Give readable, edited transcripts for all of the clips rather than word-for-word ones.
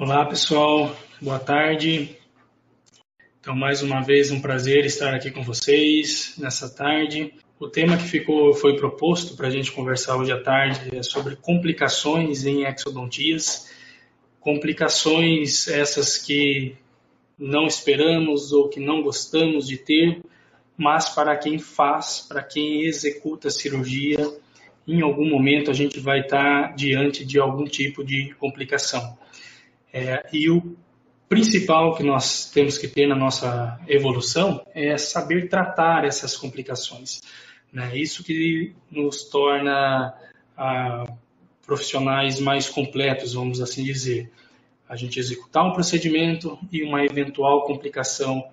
Olá pessoal, boa tarde. Então, mais uma vez, um prazer estar aqui com vocês nessa tarde. O tema que foi proposto para a gente conversar hoje à tarde é sobre complicações em exodontias. Complicações essas que não esperamos ou que não gostamos de ter, mas para quem faz, para quem executa a cirurgia, em algum momento a gente vai estar diante de algum tipo de complicação. E o principal que nós temos que ter na nossa evolução é saber tratar essas complicações. Né? Isso que nos torna profissionais mais completos, vamos assim dizer. A gente executar um procedimento e uma eventual complicação,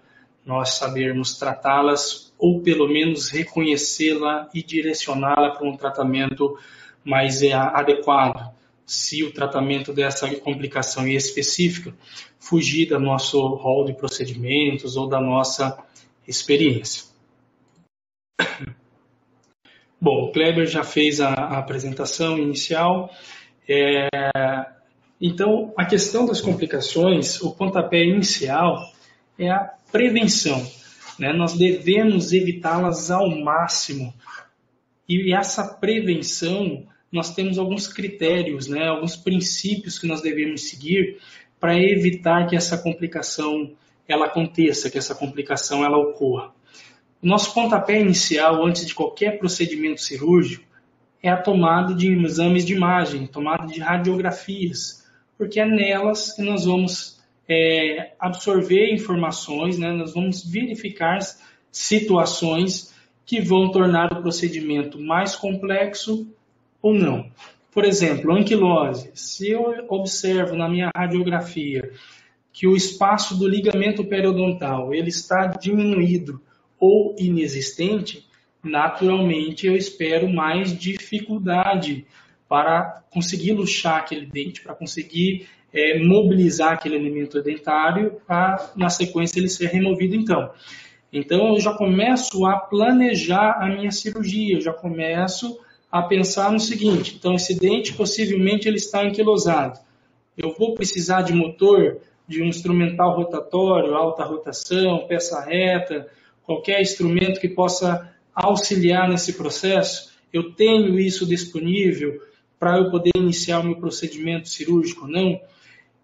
nós sabermos tratá-las ou pelo menos reconhecê-la e direcioná-la para um tratamento mais adequado. Se o tratamento dessa complicação é específica, fugir do nosso rol de procedimentos ou da nossa experiência. Bom, o Kleber já fez a apresentação inicial. Então, a questão das complicações, o pontapé inicial é a prevenção. Né? Nós devemos evitá-las ao máximo. E essa prevenção, nós temos alguns critérios, né? Alguns princípios que nós devemos seguir para evitar que essa complicação ela aconteça, que essa complicação ela ocorra. O nosso pontapé inicial, antes de qualquer procedimento cirúrgico, é a tomada de exames de imagem, tomada de radiografias, porque é nelas que nós vamos absorver informações, né? Nós vamos verificar situações que vão tornar o procedimento mais complexo ou não. Por exemplo, anquilose. Se eu observo na minha radiografia que o espaço do ligamento periodontal ele está diminuído ou inexistente, naturalmente eu espero mais dificuldade para conseguir luxar aquele dente, para conseguir mobilizar aquele elemento dentário para, na sequência, ele ser removido então. Então, eu já começo a planejar a minha cirurgia, eu já começo a pensar no seguinte: então, esse dente possivelmente ele está anquilosado. Eu vou precisar de motor, de um instrumental rotatório, alta rotação, peça reta, qualquer instrumento que possa auxiliar nesse processo. Eu tenho isso disponível para eu poder iniciar o meu procedimento cirúrgico ou não?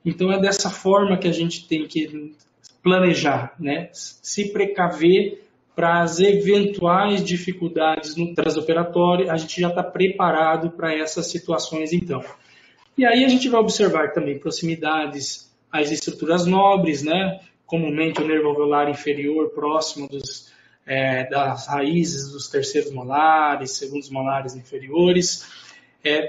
Então, é dessa forma que a gente tem que planejar, né? Se precaver para as eventuais dificuldades no transoperatório, a gente já está preparado para essas situações então. E aí a gente vai observar também proximidades às estruturas nobres, né? Comumente o nervo alveolar inferior próximo das raízes dos terceiros molares, segundos molares inferiores,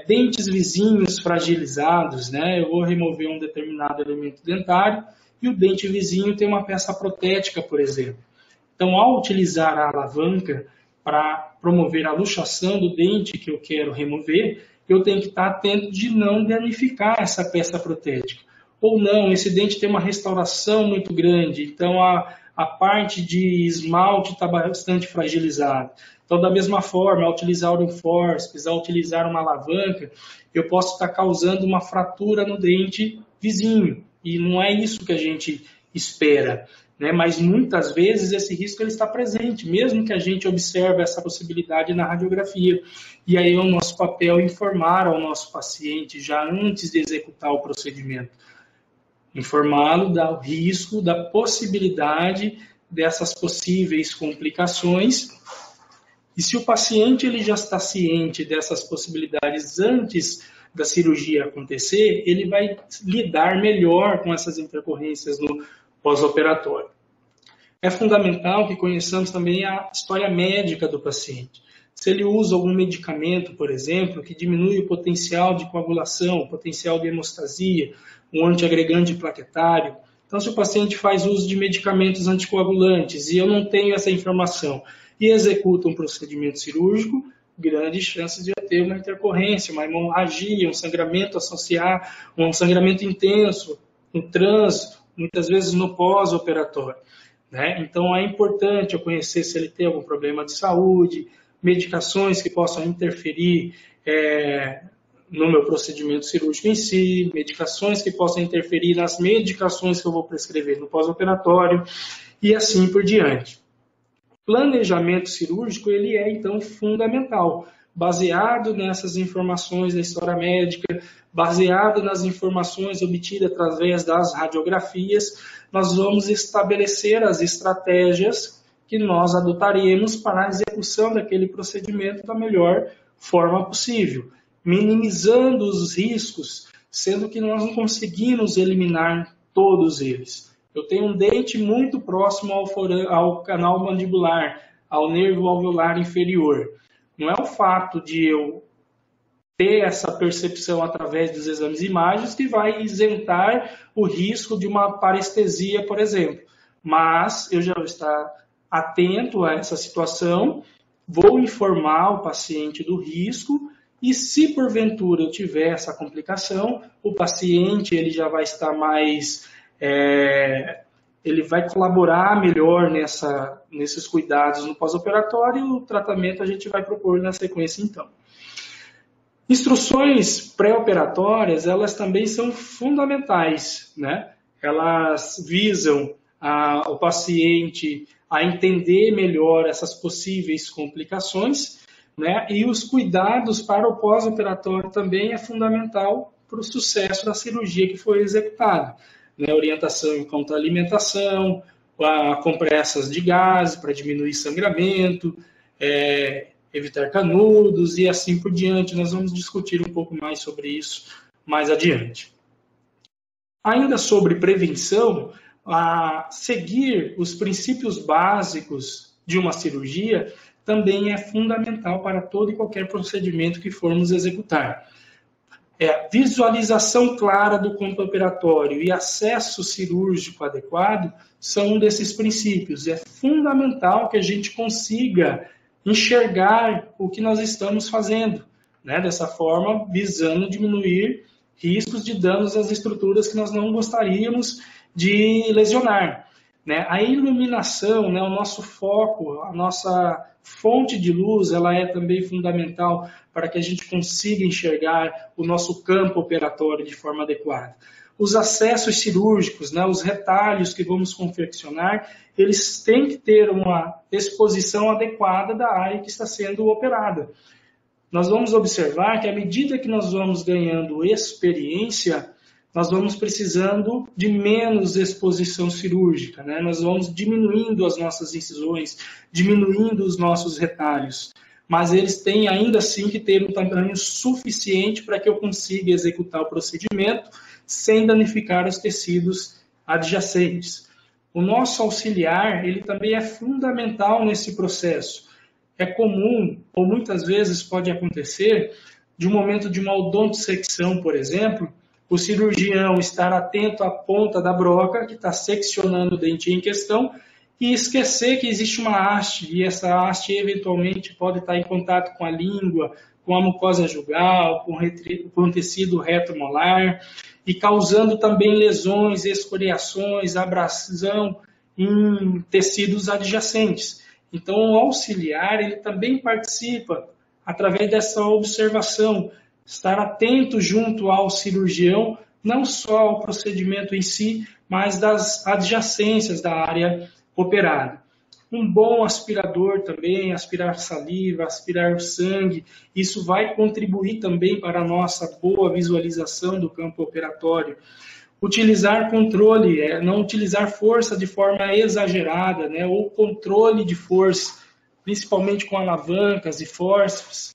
dentes vizinhos fragilizados, né? Eu vou remover um determinado elemento dentário e o dente vizinho tem uma peça protética, por exemplo. Então, ao utilizar a alavanca para promover a luxação do dente que eu quero remover, eu tenho que estar atento de não danificar essa peça protética. Ou não, esse dente tem uma restauração muito grande, então a parte de esmalte está bastante fragilizada. Então, da mesma forma, ao utilizar o forceps, ao utilizar uma alavanca, eu posso estar causando uma fratura no dente vizinho. E não é isso que a gente espera, né? Mas muitas vezes esse risco ele está presente, mesmo que a gente observe essa possibilidade na radiografia. E aí é o nosso papel informar ao nosso paciente já antes de executar o procedimento. Informá-lo do risco, da possibilidade dessas possíveis complicações. E se o paciente ele já está ciente dessas possibilidades antes da cirurgia acontecer, ele vai lidar melhor com essas intercorrências no pós-operatório. É fundamental que conheçamos também a história médica do paciente. Se ele usa algum medicamento, por exemplo, que diminui o potencial de coagulação, o potencial de hemostasia, um antiagregante plaquetário. Então, se o paciente faz uso de medicamentos anticoagulantes e eu não tenho essa informação e executa um procedimento cirúrgico, grandes chances de ter uma intercorrência, uma hemorragia, um sangramento associado, um sangramento intenso, no trânsito, muitas vezes no pós-operatório. Né? Então, é importante eu conhecer se ele tem algum problema de saúde, medicações que possam interferir no meu procedimento cirúrgico em si, medicações que possam interferir nas medicações que eu vou prescrever no pós-operatório e assim por diante. Planejamento cirúrgico, ele é, então, fundamental, baseado nessas informações da história médica, baseado nas informações obtidas através das radiografias, nós vamos estabelecer as estratégias que nós adotaremos para a execução daquele procedimento da melhor forma possível, minimizando os riscos, sendo que nós não conseguimos eliminar todos eles. Eu tenho um dente muito próximo ao canal mandibular, ao nervo alveolar inferior. Não é o fato de eu ter essa percepção através dos exames de imagens que vai isentar o risco de uma parestesia, por exemplo. Mas eu já vou estar atento a essa situação, vou informar o paciente do risco e se porventura eu tiver essa complicação, o paciente ele já vai estar mais... ele vai colaborar melhor nesses cuidados no pós-operatório e o tratamento a gente vai propor na sequência então. Instruções pré-operatórias, elas também são fundamentais, né? Elas visam o paciente a entender melhor essas possíveis complicações, né? E os cuidados para o pós-operatório também é fundamental para o sucesso da cirurgia que foi executada. Né? Orientação quanto à alimentação, compressas de gás para diminuir sangramento, evitar canudos e assim por diante. Nós vamos discutir um pouco mais sobre isso mais adiante. Ainda sobre prevenção, seguir os princípios básicos de uma cirurgia também é fundamental para todo e qualquer procedimento que formos executar. Visualização clara do campo operatório e acesso cirúrgico adequado são um desses princípios. É fundamental que a gente consiga enxergar o que nós estamos fazendo, né? Dessa forma, visando diminuir riscos de danos às estruturas que nós não gostaríamos de lesionar. Né? A iluminação, né? O nosso foco, a nossa fonte de luz, ela é também fundamental para que a gente consiga enxergar o nosso campo operatório de forma adequada. Os acessos cirúrgicos, né, os retalhos que vamos confeccionar, eles têm que ter uma exposição adequada da área que está sendo operada. Nós vamos observar que à medida que nós vamos ganhando experiência, nós vamos precisando de menos exposição cirúrgica, né? Nós vamos diminuindo as nossas incisões, diminuindo os nossos retalhos, mas eles têm ainda assim que ter um tamanho suficiente para que eu consiga executar o procedimento sem danificar os tecidos adjacentes. O nosso auxiliar, ele também é fundamental nesse processo. É comum, ou muitas vezes pode acontecer, de um momento de uma odontosecção, por exemplo, o cirurgião estar atento à ponta da broca, que está seccionando o dente em questão, e esquecer que existe uma haste, e essa haste eventualmente pode estar em contato com a língua, com a mucosa jugal, com o tecido retromolar, e causando também lesões, escoriações, abrasão em tecidos adjacentes. Então, o auxiliar, ele também participa através dessa observação, estar atento junto ao cirurgião, não só ao procedimento em si, mas das adjacências da área operada. Um bom aspirador também, aspirar saliva, aspirar sangue, isso vai contribuir também para a nossa boa visualização do campo operatório. Utilizar controle, não utilizar força de forma exagerada, né, ou controle de força, principalmente com alavancas e força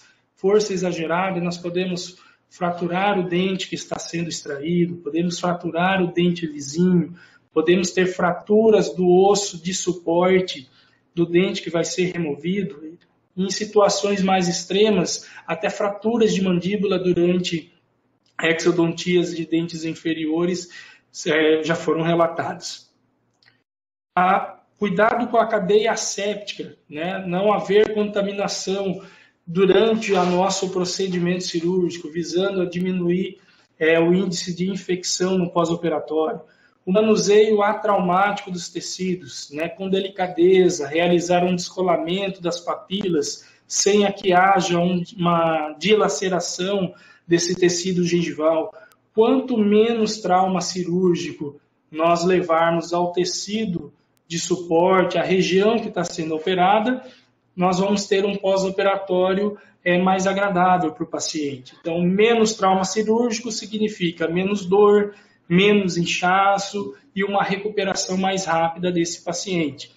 exagerada, nós podemos fraturar o dente que está sendo extraído, podemos fraturar o dente lisinho, podemos ter fraturas do osso de suporte do dente que vai ser removido, em situações mais extremas, até fraturas de mandíbula durante exodontias de dentes inferiores já foram relatados. Cuidado com a cadeia asséptica, né? Não haver contaminação durante o nosso procedimento cirúrgico, visando a diminuir o índice de infecção no pós-operatório. O manuseio atraumático dos tecidos, né, com delicadeza, realizar um descolamento das papilas sem que haja uma dilaceração desse tecido gengival, quanto menos trauma cirúrgico nós levarmos ao tecido de suporte, à região que está sendo operada, nós vamos ter um pós-operatório mais agradável para o paciente. Então, menos trauma cirúrgico significa menos dor, menos inchaço e uma recuperação mais rápida desse paciente.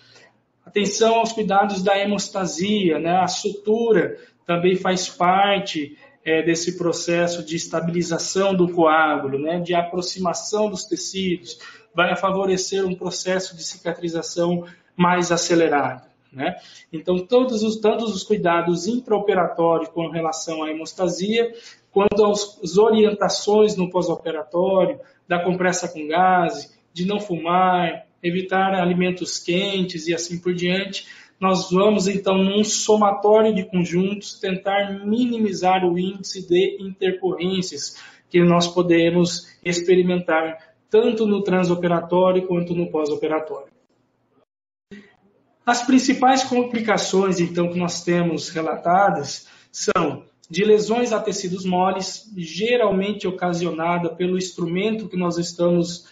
Atenção aos cuidados da hemostasia, né? A sutura também faz parte desse processo de estabilização do coágulo, né? De aproximação dos tecidos, vai favorecer um processo de cicatrização mais acelerado, né? Então, todos os cuidados intraoperatórios com relação à hemostasia, quanto às orientações no pós-operatório, da compressa com gás, de não fumar, evitar alimentos quentes e assim por diante, nós vamos, então, num somatório de conjuntos, tentar minimizar o índice de intercorrências que nós podemos experimentar, tanto no transoperatório quanto no pós-operatório. As principais complicações, então, que nós temos relatadas são de lesões a tecidos moles, geralmente ocasionada pelo instrumento que nós estamos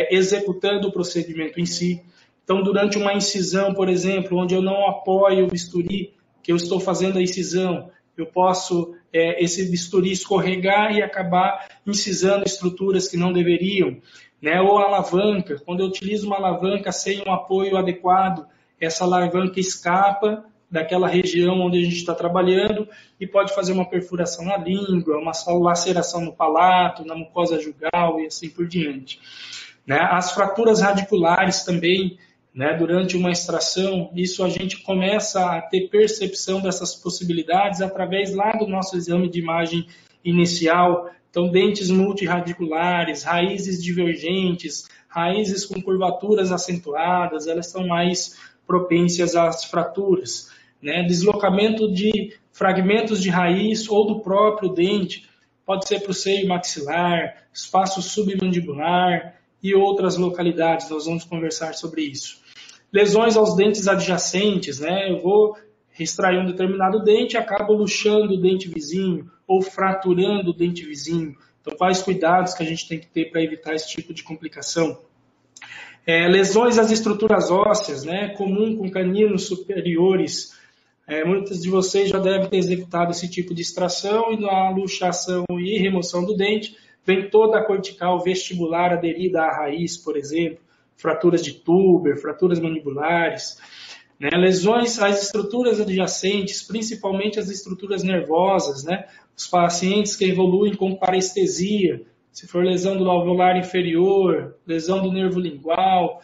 executando o procedimento em si. Então, durante uma incisão, por exemplo, onde eu não apoio o bisturi, que eu estou fazendo a incisão, eu posso, esse bisturi escorregar e acabar incisando estruturas que não deveriam, né? Ou a alavanca, quando eu utilizo uma alavanca sem um apoio adequado, essa alavanca escapa daquela região onde a gente está trabalhando e pode fazer uma perfuração na língua, uma laceração no palato, na mucosa jugal e assim por diante, né? As fraturas radiculares também, né, durante uma extração, isso a gente começa a ter percepção dessas possibilidades através lá do nosso exame de imagem inicial. Então, dentes multirradiculares, raízes divergentes, raízes com curvaturas acentuadas, elas são mais propensas às fraturas, né? Deslocamento de fragmentos de raiz ou do próprio dente, pode ser para o seio maxilar, espaço submandibular e outras localidades, nós vamos conversar sobre isso. Lesões aos dentes adjacentes, né? Eu vou extrair um determinado dente e acabo luxando o dente vizinho ou fraturando o dente vizinho. Então, quais cuidados que a gente tem que ter para evitar esse tipo de complicação? Lesões às estruturas ósseas, né? Comum com caninos superiores. Muitos de vocês já devem ter executado esse tipo de extração e na luxação e remoção do dente vem toda a cortical vestibular aderida à raiz, por exemplo, fraturas de túber, fraturas mandibulares, né? Lesões às estruturas adjacentes, principalmente as estruturas nervosas, né? Os pacientes que evoluem com parestesia, se for lesão do alveolar inferior, lesão do nervo lingual,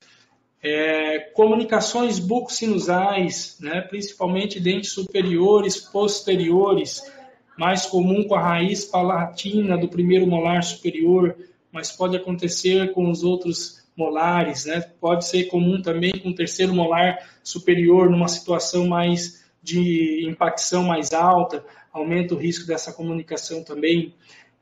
comunicações buccosinusais, né? Principalmente dentes superiores, posteriores, mais comum com a raiz palatina do primeiro molar superior, mas pode acontecer com os outros molares, né? Pode ser comum também com o terceiro molar superior, numa situação mais de impacção mais alta, aumenta o risco dessa comunicação também.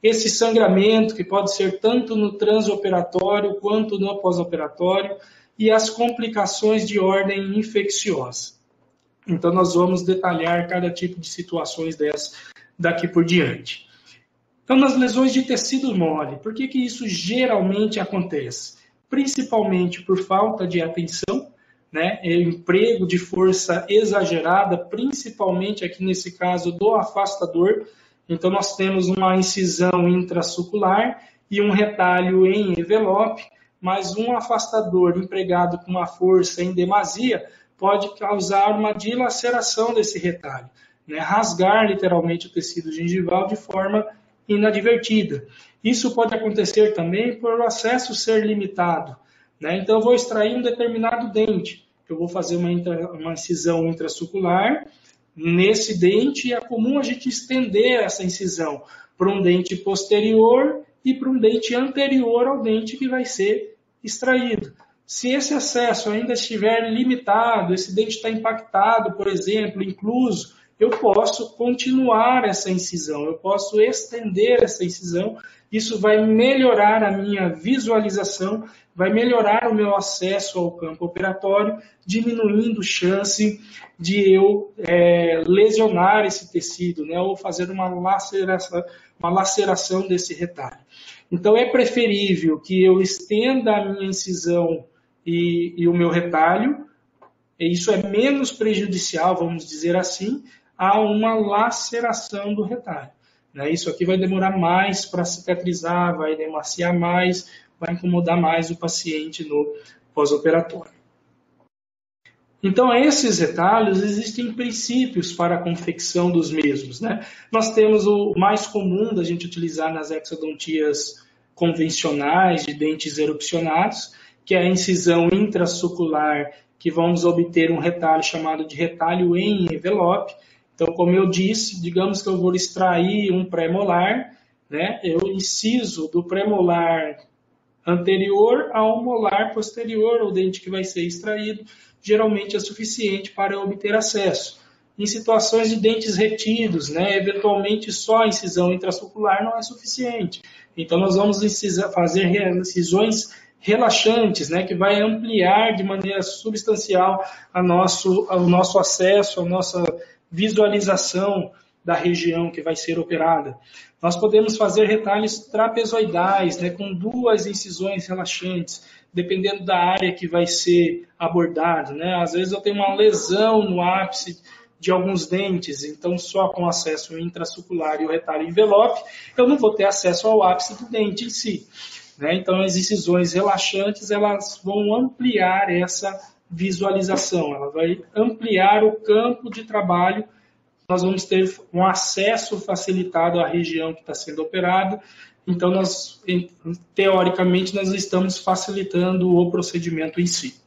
Esse sangramento, que pode ser tanto no transoperatório quanto no pós-operatório, e as complicações de ordem infecciosa. Então, nós vamos detalhar cada tipo de situações dessas daqui por diante. Então, nas lesões de tecido mole, por que isso geralmente acontece? Principalmente por falta de atenção, né? Emprego de força exagerada, principalmente aqui nesse caso do afastador. Então, nós temos uma incisão intrasucular e um retalho em envelope, mas um afastador empregado com uma força em demasia pode causar uma dilaceração desse retalho, né? Rasgar literalmente o tecido gengival de forma inadvertida. Isso pode acontecer também por o acesso ser limitado, né? Então, eu vou extrair um determinado dente, eu vou fazer uma incisão intrasucular nesse dente e é comum a gente estender essa incisão para um dente posterior e para um dente anterior ao dente que vai ser extraído. Se esse acesso ainda estiver limitado, esse dente está impactado, por exemplo, incluso, eu posso continuar essa incisão, eu posso estender essa incisão. Isso vai melhorar a minha visualização, vai melhorar o meu acesso ao campo operatório, diminuindo chance de eu lesionar esse tecido, né, ou fazer uma laceração desse retalho. Então, é preferível que eu estenda a minha incisão e o meu retalho, e isso é menos prejudicial, vamos dizer assim, a uma laceração do retalho. Isso aqui vai demorar mais para cicatrizar, vai demaciar mais, vai incomodar mais o paciente no pós-operatório. Então, esses retalhos, existem princípios para a confecção dos mesmos, né? Nós temos o mais comum da gente utilizar nas exodontias convencionais de dentes erupcionados, que é a incisão intraocular, que vamos obter um retalho chamado de retalho em envelope. Então, como eu disse, digamos que eu vou extrair um pré-molar, né? Eu inciso do pré-molar anterior ao molar posterior, o dente que vai ser extraído, geralmente é suficiente para eu obter acesso. Em situações de dentes retidos, né? Eventualmente só a incisão intraocular não é suficiente. Então, nós vamos fazer incisões relaxantes, né, que vai ampliar de maneira substancial ao nosso acesso, a nossa visualização da região que vai ser operada. Nós podemos fazer retalhos trapezoidais, né, com 2 incisões relaxantes, dependendo da área que vai ser abordada, né? Às vezes eu tenho uma lesão no ápice de alguns dentes, então só com acesso intraocular e o retalho envelope, eu não vou ter acesso ao ápice do dente em si. Então, as incisões relaxantes, elas vão ampliar essa visualização, ela vai ampliar o campo de trabalho, nós vamos ter um acesso facilitado à região que está sendo operada, então, teoricamente, nós estamos facilitando o procedimento em si.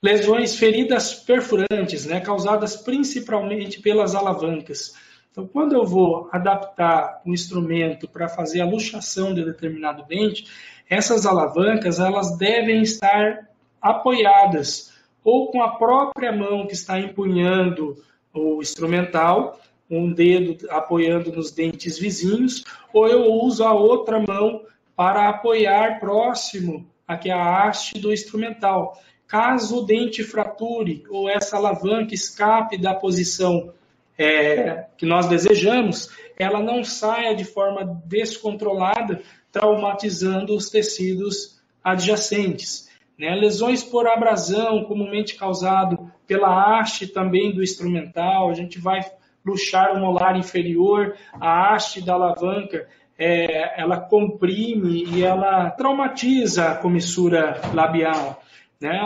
Lesões, feridas perfurantes, né, causadas principalmente pelas alavancas. Então, quando eu vou adaptar um instrumento para fazer a luxação de determinado dente, essas alavancas elas devem estar apoiadas ou com a própria mão que está empunhando o instrumental, um dedo apoiando nos dentes vizinhos, ou eu uso a outra mão para apoiar próximo aqui a haste do instrumental. Caso o dente frature ou essa alavanca escape da posição que nós desejamos, ela não saia de forma descontrolada, traumatizando os tecidos adjacentes. Lesões por abrasão, comumente causado pela haste também do instrumental, a gente vai luxar o molar inferior, a haste da alavanca, ela comprime e ela traumatiza a comissura labial.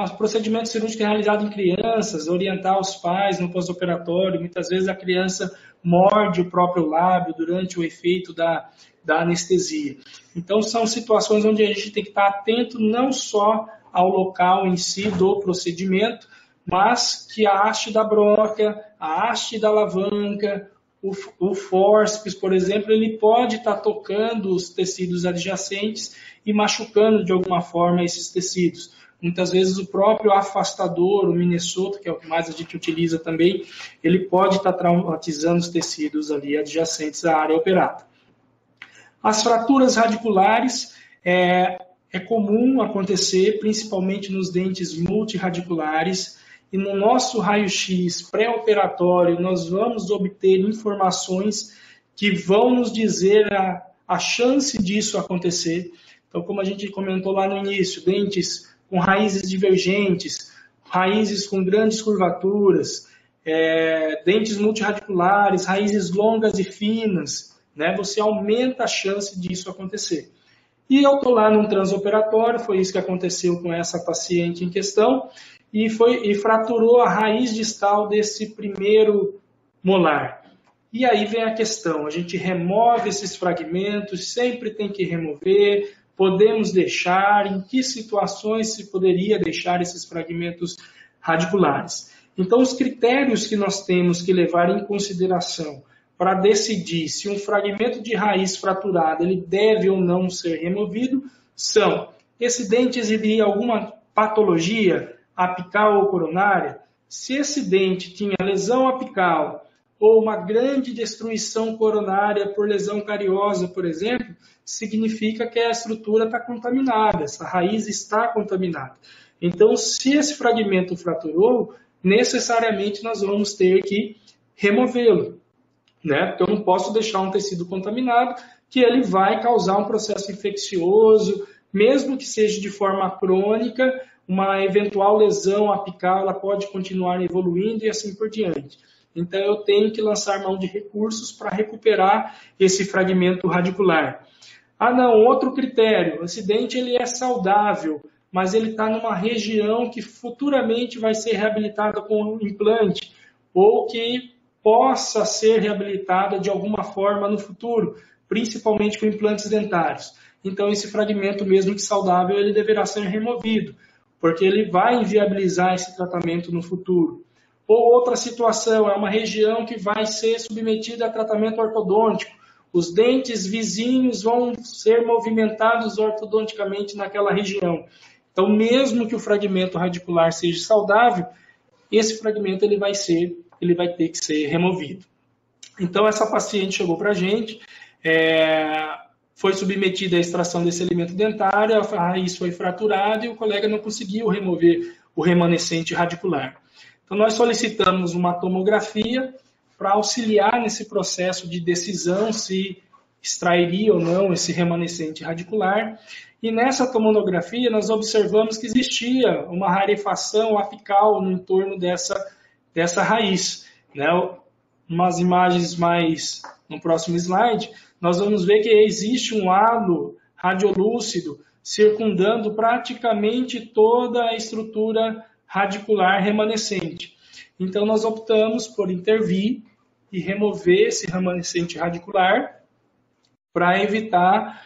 Os procedimentos cirúrgicos realizados em crianças, orientar os pais no pós-operatório, muitas vezes a criança morde o próprio lábio durante o efeito da anestesia. Então, são situações onde a gente tem que estar atento não só ao local em si do procedimento, mas que a haste da broca, a haste da alavanca, o fórceps, por exemplo, ele pode estar tocando os tecidos adjacentes e machucando de alguma forma esses tecidos. Muitas vezes o próprio afastador, o Minnesota, que é o que mais a gente utiliza também, ele pode estar traumatizando os tecidos ali adjacentes à área operada. As fraturas radiculares é comum acontecer, principalmente nos dentes multirradiculares, e no nosso raio-x pré-operatório nós vamos obter informações que vão nos dizer a chance disso acontecer. Então, como a gente comentou lá no início, dentes com raízes divergentes, raízes com grandes curvaturas, dentes multirradiculares, raízes longas e finas, você aumenta a chance disso acontecer. E eu estou lá num transoperatório, foi isso que aconteceu com essa paciente em questão, e fraturou a raiz distal desse primeiro molar. E aí vem a questão, a gente remove esses fragmentos, sempre tem que remover, podemos deixar, em que situações se poderia deixar esses fragmentos radiculares. Então, os critérios que nós temos que levar em consideração para decidir se um fragmento de raiz fraturada ele deve ou não ser removido são: esse dente exibir alguma patologia apical ou coronária? Se esse dente tinha lesão apical ou uma grande destruição coronária por lesão cariosa, por exemplo, significa que a estrutura está contaminada, essa raiz está contaminada. Então, se esse fragmento fraturou, necessariamente nós vamos ter que removê-lo, né? Porque eu não posso deixar um tecido contaminado, que ele vai causar um processo infeccioso, mesmo que seja de forma crônica, uma eventual lesão apical ela pode continuar evoluindo e assim por diante. Então, eu tenho que lançar mão de recursos para recuperar esse fragmento radicular. Ah, não, outro critério, o dente ele é saudável, mas ele está numa região que futuramente vai ser reabilitada com implante, ou que possa ser reabilitada de alguma forma no futuro, principalmente com implantes dentários. Então, esse fragmento, mesmo que saudável, ele deverá ser removido, porque ele vai inviabilizar esse tratamento no futuro. Ou outra situação, é uma região que vai ser submetida a tratamento ortodôntico. Os dentes vizinhos vão ser movimentados ortodonticamente naquela região. Então, mesmo que o fragmento radicular seja saudável, esse fragmento ele vai ter que ser removido. Então, essa paciente chegou para a gente, foi submetida à extração desse elemento dentário, a raiz foi fraturada e o colega não conseguiu remover o remanescente radicular. Então, nós solicitamos uma tomografia para auxiliar nesse processo de decisão se extrairia ou não esse remanescente radicular. E nessa tomografia nós observamos que existia uma rarefação apical no entorno dessa raiz, né? Umas imagens mais no próximo slide, nós vamos ver que existe um halo radiolúcido circundando praticamente toda a estrutura radicular remanescente. Então nós optamos por intervir e remover esse remanescente radicular para evitar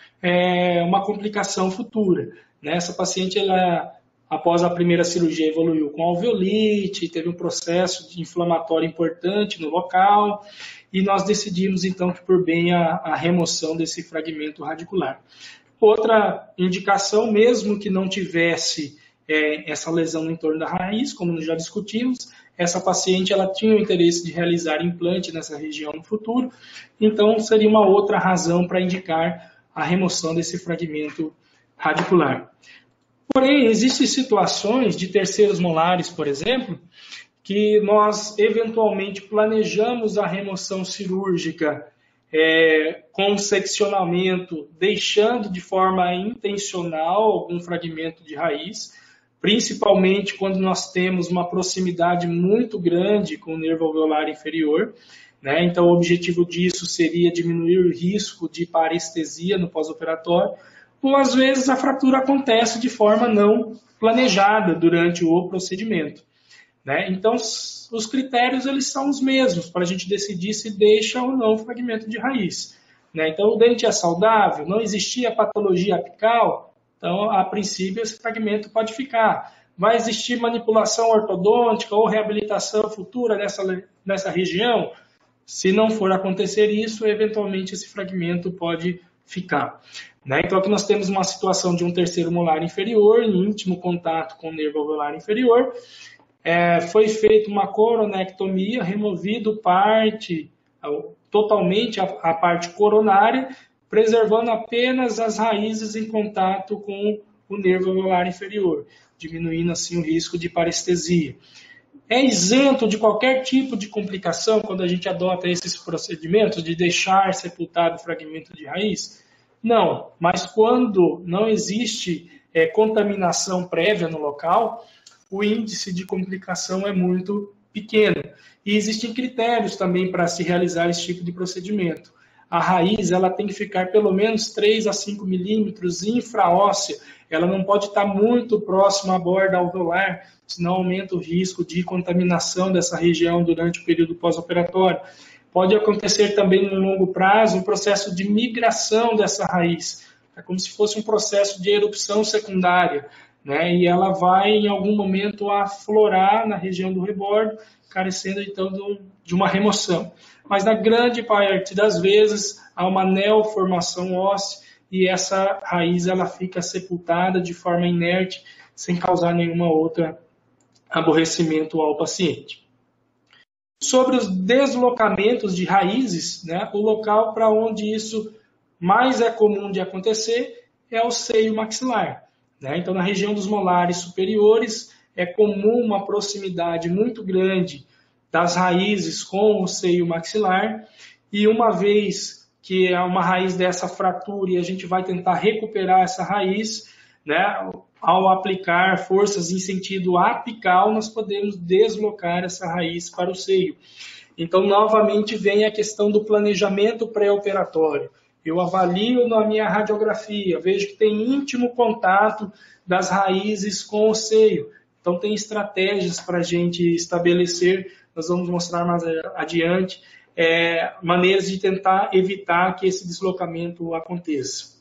uma complicação futura. Essa paciente, ela, após a primeira cirurgia, evoluiu com alveolite, teve um processo inflamatório importante no local, e nós decidimos, então, que por bem a remoção desse fragmento radicular. Outra indicação, mesmo que não tivesse essa lesão no entorno da raiz, como nós já discutimos, essa paciente ela tinha o interesse de realizar implante nessa região no futuro, então seria uma outra razão para indicar a remoção desse fragmento radicular. Porém, existem situações de terceiros molares, por exemplo, que nós eventualmente planejamos a remoção cirúrgica com seccionamento, deixando de forma intencional algum fragmento de raiz, principalmente quando nós temos uma proximidade muito grande com o nervo alveolar inferior. Então, o objetivo disso seria diminuir o risco de parestesia no pós-operatório, ou às vezes a fratura acontece de forma não planejada durante o procedimento. Então, os critérios eles são os mesmos para a gente decidir se deixa ou não o fragmento de raiz. Então, o dente é saudável, não existia patologia apical, então, a princípio, esse fragmento pode ficar. Vai existir manipulação ortodôntica ou reabilitação futura nessa região? Se não for acontecer isso, eventualmente esse fragmento pode ficar. Então, aqui nós temos uma situação de um terceiro molar inferior, em íntimo contato com o nervo alveolar inferior. Foi feita uma coronectomia, removido totalmente a parte coronária, preservando apenas as raízes em contato com o nervo alveolar inferior, diminuindo assim o risco de parestesia. É isento de qualquer tipo de complicação quando a gente adota esses procedimentos de deixar sepultado o fragmento de raiz? Não, mas quando não existe contaminação prévia no local, o índice de complicação é muito pequeno. E existem critérios também para se realizar esse tipo de procedimento. A raiz ela tem que ficar pelo menos 3 a 5 milímetros infraóssea. Ela não pode estar muito próxima à borda alveolar, senão aumenta o risco de contaminação dessa região durante o período pós-operatório. Pode acontecer também no longo prazo um processo de migração dessa raiz. É como se fosse um processo de erupção secundária, e ela vai em algum momento aflorar na região do rebordo, carecendo então de uma remoção. Mas na grande parte das vezes há uma neoformação óssea e essa raiz ela fica sepultada de forma inerte, sem causar nenhuma outra aborrecimento ao paciente. Sobre os deslocamentos de raízes, né, o local para onde isso mais é comum de acontecer é o seio maxilar. Né? Então, na região dos molares superiores, é comum uma proximidade muito grande das raízes com o seio maxilar, e uma vez que uma raiz dessa fratura e a gente vai tentar recuperar essa raiz, né, ao aplicar forças em sentido apical, nós podemos deslocar essa raiz para o seio. Então, novamente, vem a questão do planejamento pré-operatório. Eu avalio na minha radiografia, vejo que tem íntimo contato das raízes com o seio. Então, tem estratégias para a gente estabelecer, nós vamos mostrar mais adiante, maneiras de tentar evitar que esse deslocamento aconteça.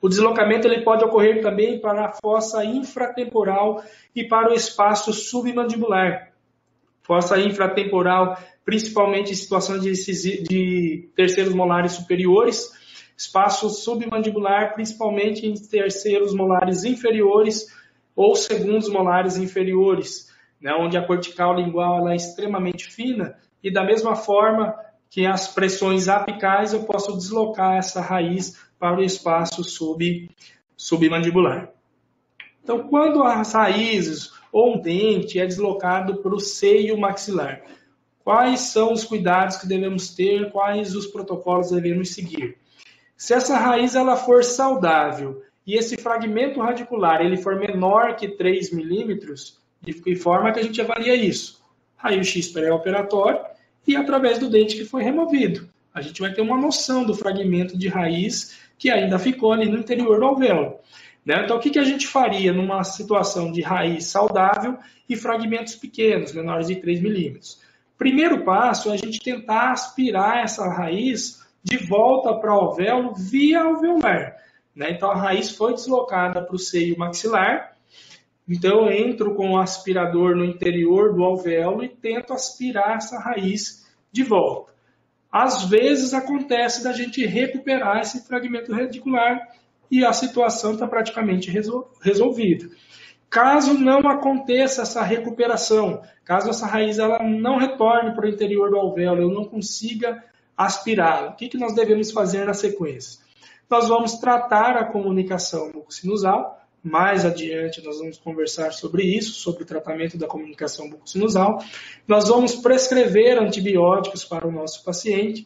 O deslocamento ele pode ocorrer também para a fossa infratemporal e para o espaço submandibular. Fossa infratemporal, principalmente em situações de terceiros molares superiores. Espaço submandibular, principalmente em terceiros molares inferiores ou segundos molares inferiores, né, onde a cortical lingual ela é extremamente fina e da mesma forma que as pressões apicais eu posso deslocar essa raiz para o espaço submandibular. Então, quando as raízes ou um dente é deslocado para o seio maxilar, quais são os cuidados que devemos ter, quais os protocolos devemos seguir? Se essa raiz ela for saudável e esse fragmento radicular ele for menor que 3 milímetros, de que forma que a gente avalia isso? Raio-x pré-operatório e através do dente que foi removido. A gente vai ter uma noção do fragmento de raiz que ainda ficou ali no interior do alvéolo. Né? Então, o que a gente faria numa situação de raiz saudável e fragmentos pequenos, menores de 3 milímetros? Primeiro passo é a gente tentar aspirar essa raiz de volta para o alvéolo via alveolar. Né? Então, a raiz foi deslocada para o seio maxilar. Então, eu entro com o aspirador no interior do alvéolo e tento aspirar essa raiz de volta. Às vezes acontece da gente recuperar esse fragmento radicular e a situação está praticamente resolvida. Caso não aconteça essa recuperação, caso essa raiz ela não retorne para o interior do alvéolo, eu não consiga aspirá-la, o que nós devemos fazer na sequência? Nós vamos tratar a comunicação bucosinusal. Mais adiante nós vamos conversar sobre isso, sobre o tratamento da comunicação bucosinusal. Nós vamos prescrever antibióticos para o nosso paciente,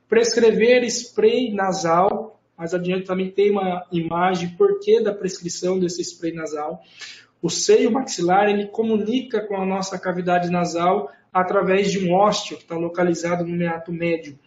prescrever spray nasal. Mais adiante também tem uma imagem porquê da prescrição desse spray nasal. O seio maxilar ele comunica com a nossa cavidade nasal através de um ósteo que está localizado no meato médio.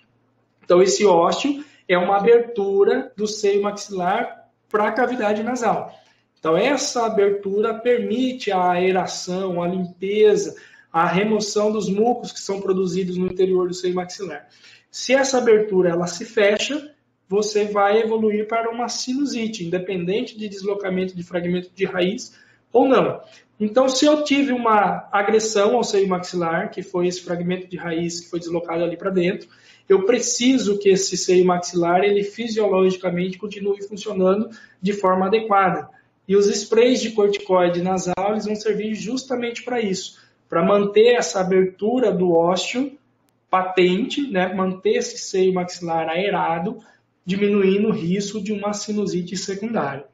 Então esse ósteo é uma abertura do seio maxilar para a cavidade nasal. Então, essa abertura permite a aeração, a limpeza, a remoção dos mucos que são produzidos no interior do seio maxilar. Se essa abertura ela se fecha, você vai evoluir para uma sinusite, independente de deslocamento de fragmento de raiz ou não. Então, se eu tive uma agressão ao seio maxilar, que foi esse fragmento de raiz que foi deslocado ali para dentro, eu preciso que esse seio maxilar, ele fisiologicamente continue funcionando de forma adequada. E os sprays de corticoide nasal eles vão servir justamente para isso, para manter essa abertura do ósseo patente, né? Manter esse seio maxilar aerado, diminuindo o risco de uma sinusite secundária.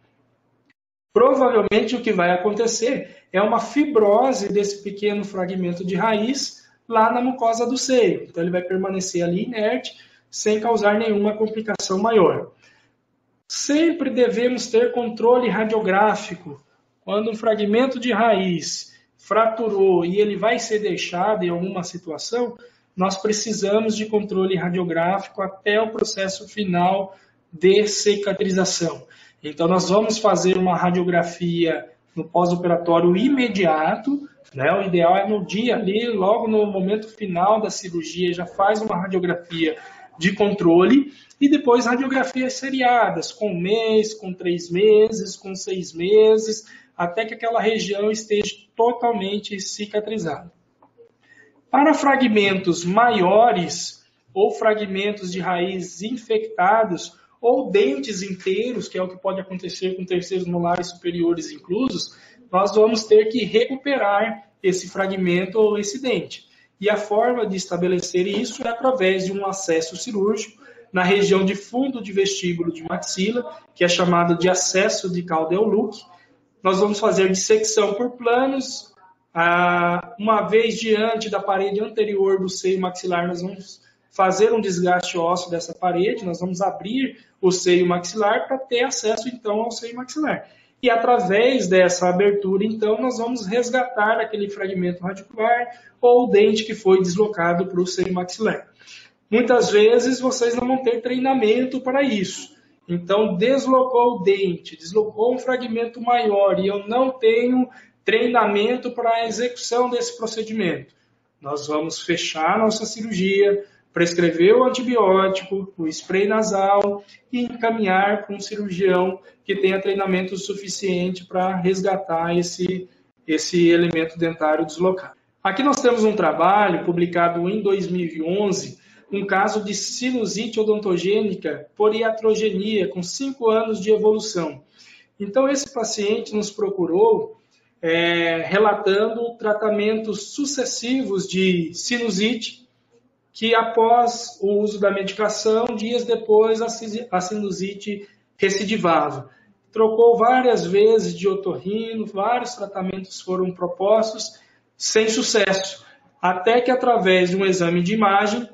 Provavelmente o que vai acontecer é uma fibrose desse pequeno fragmento de raiz lá na mucosa do seio. Então ele vai permanecer ali inerte, sem causar nenhuma complicação maior. Sempre devemos ter controle radiográfico. Quando um fragmento de raiz fraturou e ele vai ser deixado em alguma situação, nós precisamos de controle radiográfico até o processo final de cicatrização. Então, nós vamos fazer uma radiografia no pós-operatório imediato, né? O ideal é no dia ali, logo no momento final da cirurgia, já faz uma radiografia de controle e depois radiografias seriadas, com 1 mês, com 3 meses, com 6 meses, até que aquela região esteja totalmente cicatrizada. Para fragmentos maiores ou fragmentos de raiz infectados ou dentes inteiros, que é o que pode acontecer com terceiros molares superiores inclusos, nós vamos ter que recuperar esse fragmento ou esse dente. E a forma de estabelecer isso é através de um acesso cirúrgico na região de fundo de vestíbulo de maxila, que é chamado de acesso de Caldeau-Leuc. Nós vamos fazer dissecção por planos. Uma vez diante da parede anterior do seio maxilar, nós vamos fazer um desgaste ósseo dessa parede, nós vamos abrir o seio maxilar para ter acesso, então, ao seio maxilar. E através dessa abertura, então, nós vamos resgatar aquele fragmento radicular ou o dente que foi deslocado para o seio maxilar. Muitas vezes vocês não vão ter treinamento para isso. Então, deslocou o dente, deslocou um fragmento maior e eu não tenho treinamento para a execução desse procedimento. Nós vamos fechar a nossa cirurgia, prescrever o antibiótico, o spray nasal e encaminhar para um cirurgião que tenha treinamento suficiente para resgatar esse elemento dentário deslocado. Aqui nós temos um trabalho publicado em 2011, um caso de sinusite odontogênica por iatrogenia, com 5 anos de evolução. Então, esse paciente nos procurou relatando tratamentos sucessivos de sinusite, que após o uso da medicação, dias depois a sinusite recidivava. Trocou várias vezes de otorrino, vários tratamentos foram propostos, sem sucesso. Até que através de um exame de imagem,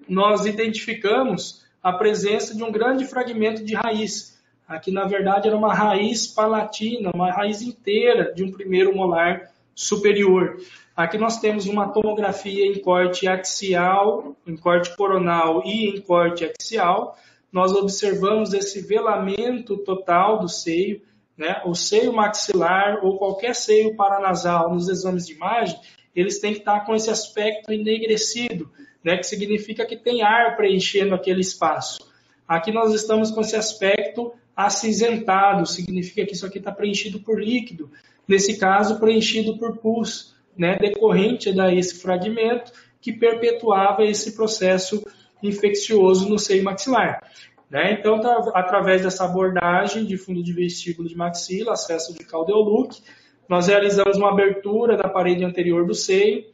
nós identificamos a presença de um grande fragmento de raiz. Aqui, na verdade, era uma raiz palatina, uma raiz inteira de um primeiro molar superior. Aqui nós temos uma tomografia em corte axial, em corte coronal e em corte axial. Nós observamos esse velamento total do seio, né? O seio maxilar ou qualquer seio paranasal nos exames de imagem, eles têm que estar com esse aspecto enegrecido, né? Que significa que tem ar preenchendo aquele espaço. Aqui nós estamos com esse aspecto acinzentado, significa que isso aqui está preenchido por líquido, nesse caso preenchido por pus, né, decorrente desse fragmento que perpetuava esse processo infeccioso no seio maxilar. Né? Então, através dessa abordagem de fundo de vestíbulo de maxila, acesso de Caldeau-Leuc, nós realizamos uma abertura da parede anterior do seio.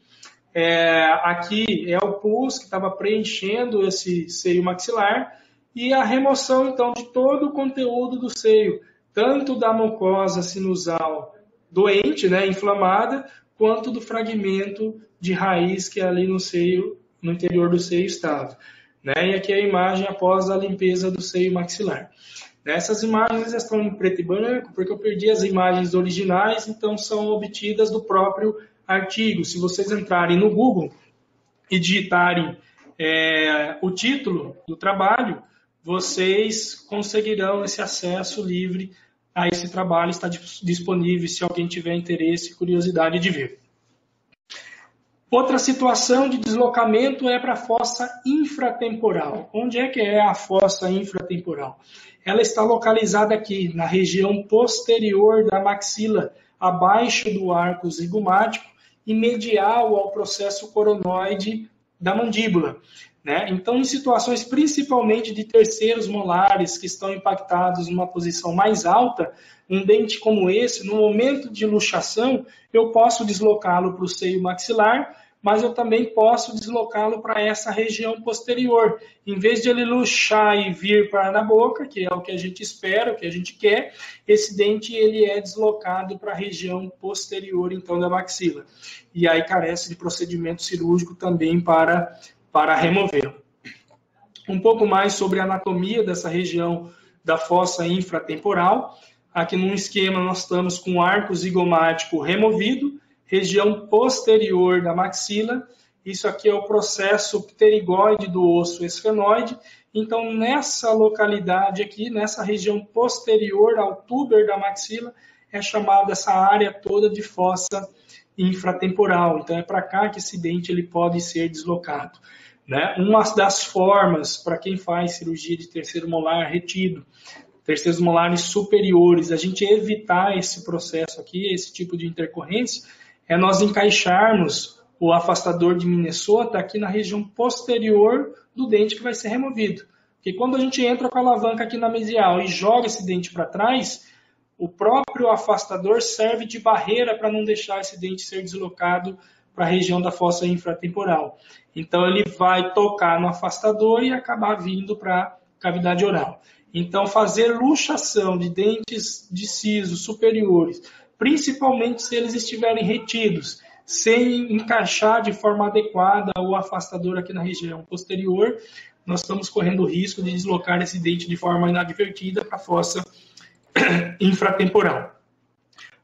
Aqui é o pus que estava preenchendo esse seio maxilar e a remoção, então, de todo o conteúdo do seio, tanto da mucosa sinusal doente, né, inflamada, quanto do fragmento de raiz que ali no seio, no interior do seio estava. Né? E aqui é a imagem após a limpeza do seio maxilar. Essas imagens estão em preto e branco, porque eu perdi as imagens originais, então são obtidas do próprio artigo. Se vocês entrarem no Google e digitarem o título do trabalho, vocês conseguirão esse acesso livre a esse trabalho. Está disponível se alguém tiver interesse e curiosidade de ver. Outra situação de deslocamento é para a fossa infratemporal. Onde é que é a fossa infratemporal? Ela está localizada aqui, na região posterior da maxila, abaixo do arco zigomático e medial ao processo coronoide da mandíbula. Né? Então, em situações principalmente de terceiros molares que estão impactados numa posição mais alta, um dente como esse, no momento de luxação, eu posso deslocá-lo para o seio maxilar, mas eu também posso deslocá-lo para essa região posterior. Em vez de ele luxar e vir para a boca, que é o que a gente espera, o que a gente quer, esse dente ele é deslocado para a região posterior, então, da maxila. E aí carece de procedimento cirúrgico também para removê-lo. Um pouco mais sobre a anatomia dessa região da fossa infratemporal. Aqui num esquema nós estamos com o arco zigomático removido, região posterior da maxila. Isso aqui é o processo pterigóide do osso esfenoide. Então, nessa localidade aqui, nessa região posterior ao tuber da maxila, é chamada essa área toda de fossa infratemporal. Então, é para cá que esse dente ele pode ser deslocado. Né? Uma das formas para quem faz cirurgia de terceiro molar retido, terceiros molares superiores, a gente evitar esse processo aqui, esse tipo de intercorrência, é nós encaixarmos o afastador de Minnesota aqui na região posterior do dente que vai ser removido. Porque quando a gente entra com a alavanca aqui na mesial e joga esse dente para trás, o próprio afastador serve de barreira para não deixar esse dente ser deslocado para a região da fossa infratemporal. Então, ele vai tocar no afastador e acabar vindo para a cavidade oral. Então, fazer luxação de dentes de siso superiores, principalmente se eles estiverem retidos, sem encaixar de forma adequada o afastador aqui na região posterior, nós estamos correndo o risco de deslocar esse dente de forma inadvertida para a fossa infratemporal.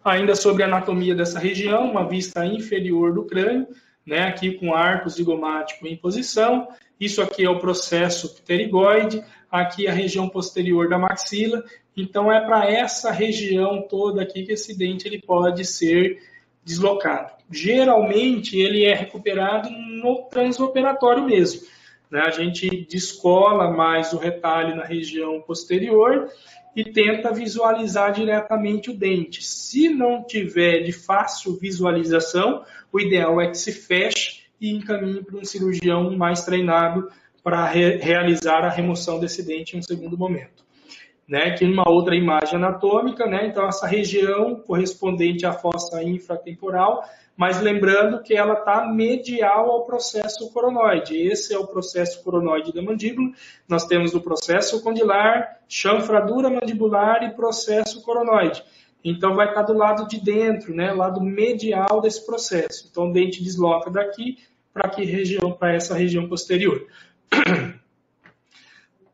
Ainda sobre a anatomia dessa região, uma vista inferior do crânio, né, aqui com arco zigomático em posição. Isso aqui é o processo pterigoide, aqui a região posterior da maxila. Então, é para essa região toda aqui que esse dente ele pode ser deslocado. Geralmente, ele é recuperado no transoperatório mesmo, né? A gente descola mais o retalho na região posterior e tenta visualizar diretamente o dente. Se não tiver de fácil visualização, o ideal é que se feche e encaminhe para um cirurgião mais treinado para realizar a remoção desse dente em um segundo momento. Né? Aqui numa outra imagem anatômica, né? Então essa região correspondente à fossa infratemporal, mas lembrando que ela está medial ao processo coronoide. Esse é o processo coronoide da mandíbula. Nós temos o processo condilar, chanfradura mandibular e processo coronoide. Então vai estar do lado de dentro, né? Lado medial desse processo. Então o dente desloca daqui para essa região posterior.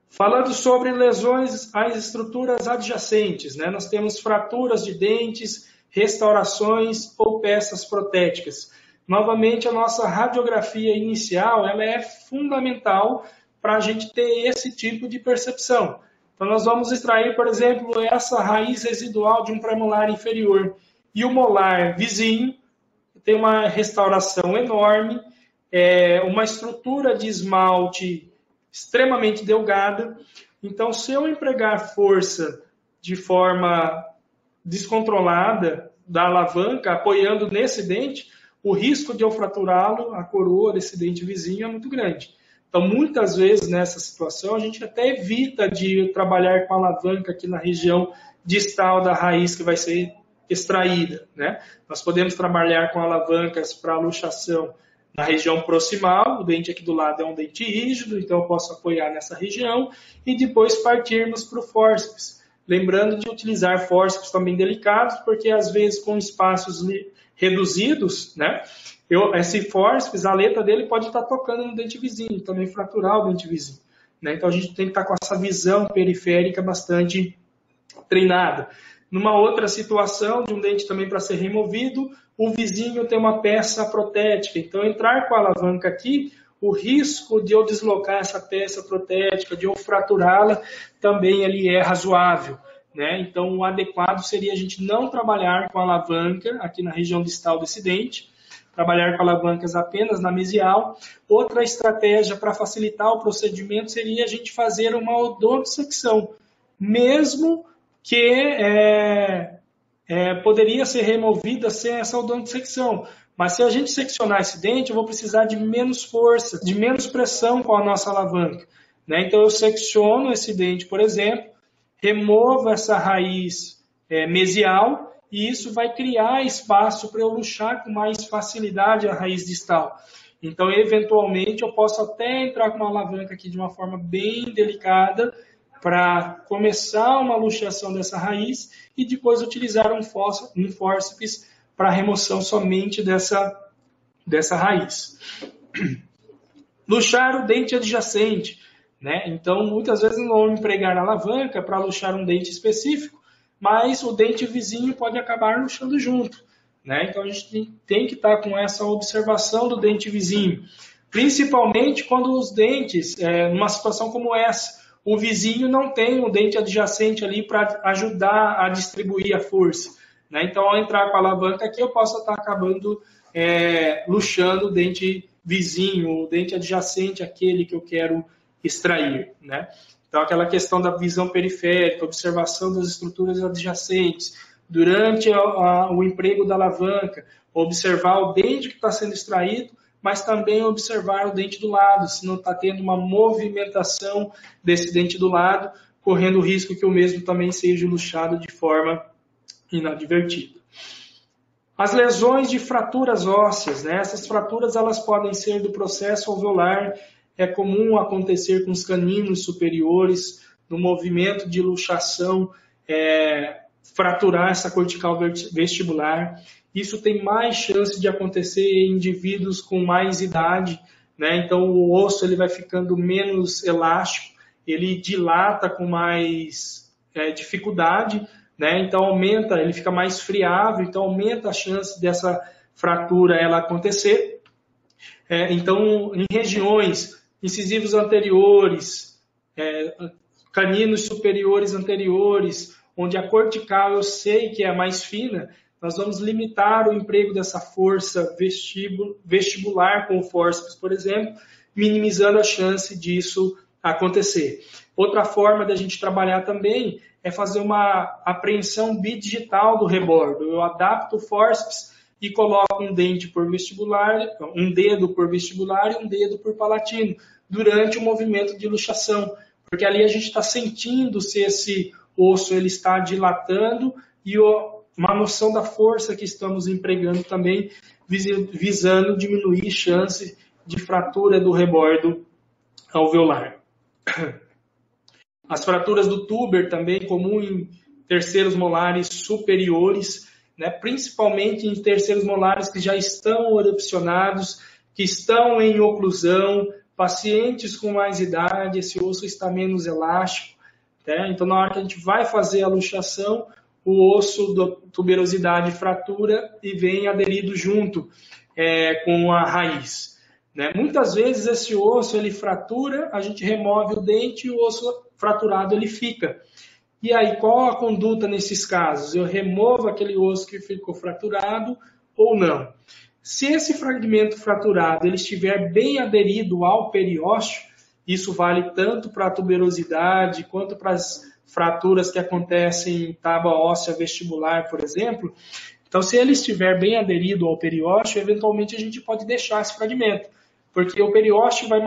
Falando sobre lesões às estruturas adjacentes, né? Nós temos fraturas de dentes, restaurações ou peças protéticas. Novamente, a nossa radiografia inicial ela é fundamental para a gente ter esse tipo de percepção. Então, nós vamos extrair, por exemplo, essa raiz residual de um premolar inferior. E o molar vizinho tem uma restauração enorme, uma estrutura de esmalte extremamente delgada. Então, se eu empregar força de forma descontrolada da alavanca, apoiando nesse dente, o risco de eu fraturá-lo, a coroa desse dente vizinho, é muito grande. Então, muitas vezes, nessa situação, a gente até evita de trabalhar com a alavanca aqui na região distal da raiz que vai ser extraída, né? Nós podemos trabalhar com alavancas para luxação na região proximal, o dente aqui do lado é um dente rígido, então eu posso apoiar nessa região e depois partirmos para o fórceps. Lembrando de utilizar fórceps também delicados, porque às vezes com espaços reduzidos, né, esse fórceps, a aleta dele pode estar tocando no dente vizinho, também fraturar o dente vizinho. Né? Então a gente tem que estar com essa visão periférica bastante treinada. Numa outra situação, de um dente também para ser removido, o vizinho tem uma peça protética. Então, entrar com a alavanca aqui, o risco de eu deslocar essa peça protética, de eu fraturá-la, também ele é razoável. Né? Então, o adequado seria a gente não trabalhar com a alavanca aqui na região distal desse dente, trabalhar com alavancas apenas na mesial. Outra estratégia para facilitar o procedimento seria a gente fazer uma odontosecção, mesmo que poderia ser removida sem essa odontosecção. Mas se a gente seccionar esse dente, eu vou precisar de menos força, de menos pressão com a nossa alavanca. Né? Então eu secciono esse dente, por exemplo, removo essa raiz mesial e isso vai criar espaço para eu luxar com mais facilidade a raiz distal. Então, eventualmente, eu posso até entrar com uma alavanca aqui de uma forma bem delicada, para começar uma luxação dessa raiz e depois utilizar um fórceps para remoção somente dessa raiz. Luxar o dente adjacente. Né? Então, muitas vezes não vamos empregar a alavanca para luxar um dente específico, mas o dente vizinho pode acabar luxando junto. Né? Então, a gente tem que estar com essa observação do dente vizinho. Principalmente quando os dentes, numa situação como essa, o vizinho não tem um dente adjacente ali para ajudar a distribuir a força. Né? Então, ao entrar com a alavanca aqui, eu posso estar acabando luxando o dente vizinho, o dente adjacente àquele que eu quero extrair. Né? Então, aquela questão da visão periférica, observação das estruturas adjacentes, durante o emprego da alavanca, observar o dente que está sendo extraído, mas também observar o dente do lado, se não está tendo uma movimentação desse dente do lado, correndo o risco que o mesmo também seja luxado de forma inadvertida. As lesões de fraturas ósseas, né? Essas fraturas elas podem ser do processo alveolar, é comum acontecer com os caninos superiores, no movimento de luxação, fraturar essa cortical vestibular. Isso tem mais chance de acontecer em indivíduos com mais idade, né? Então o osso ele vai ficando menos elástico, ele dilata com mais dificuldade, né? Então aumenta, ele fica mais friável, então aumenta a chance dessa fratura ela acontecer. Então em regiões incisivos anteriores, caninos superiores anteriores, onde a cortical eu sei que é a mais fina, nós vamos limitar o emprego dessa força vestibular com o fórceps, por exemplo, minimizando a chance disso acontecer. Outra forma da gente trabalhar também é fazer uma apreensão bidigital do rebordo. Eu adapto o fórceps e coloco um dedo por vestibular e um dedo por palatino durante o movimento de luxação, porque ali a gente está sentindo se esse osso ele está dilatando e uma noção da força que estamos empregando também, visando diminuir chance de fratura do rebordo alveolar. As fraturas do tuber também comum em terceiros molares superiores, né, principalmente em terceiros molares que já estão erupcionados, que estão em oclusão, pacientes com mais idade, esse osso está menos elástico, né? Então na hora que a gente vai fazer a luxação, o osso da tuberosidade fratura e vem aderido junto com a raiz, né? Muitas vezes esse osso ele fratura, a gente remove o dente e o osso fraturado ele fica. E aí qual a conduta nesses casos? Eu removo aquele osso que ficou fraturado ou não? Se esse fragmento fraturado ele estiver bem aderido ao periósteo, isso vale tanto para a tuberosidade quanto para as fraturas que acontecem em tábua óssea vestibular, por exemplo. Então, se ele estiver bem aderido ao periósteo, eventualmente a gente pode deixar esse fragmento, porque o periósteo vai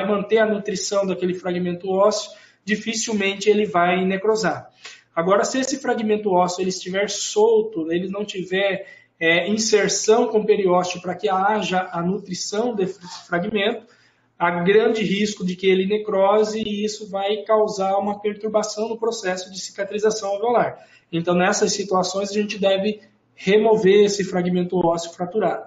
manter a nutrição daquele fragmento ósseo, dificilmente ele vai necrosar. Agora, se esse fragmento ósseo ele estiver solto, ele não tiver inserção com o periósteo para que haja a nutrição desse fragmento, há grande risco de que ele necrose e isso vai causar uma perturbação no processo de cicatrização alveolar. Então, nessas situações, a gente deve remover esse fragmento ósseo fraturado.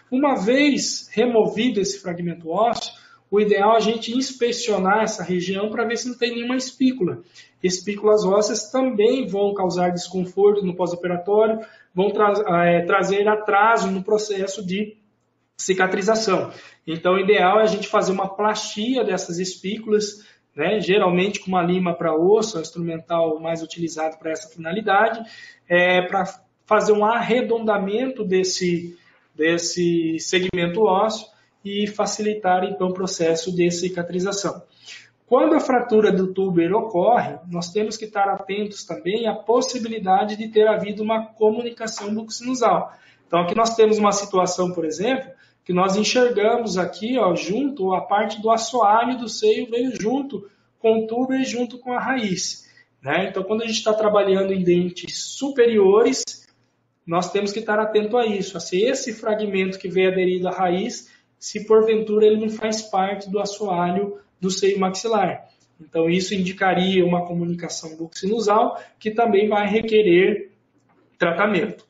Uma vez removido esse fragmento ósseo, o ideal é a gente inspecionar essa região para ver se não tem nenhuma espícula. Espículas ósseas também vão causar desconforto no pós-operatório, vão trazer atraso no processo de cicatrização. Então, o ideal é a gente fazer uma plastia dessas espículas, né, geralmente com uma lima para osso, é o instrumental mais utilizado para essa finalidade, para fazer um arredondamento desse segmento ósseo e facilitar, então, o processo de cicatrização. Quando a fratura do túber ocorre, nós temos que estar atentos também à possibilidade de ter havido uma comunicação bucosinusal. Então, aqui nós temos uma situação, por exemplo, que nós enxergamos aqui, ó, junto, a parte do assoalho do seio veio junto com o túber e junto com a raiz, né? Então, quando a gente está trabalhando em dentes superiores, nós temos que estar atento a isso, a se esse fragmento que veio aderido à raiz, se porventura ele não faz parte do assoalho do seio maxilar. Então, isso indicaria uma comunicação bucosinusal que também vai requerer tratamento.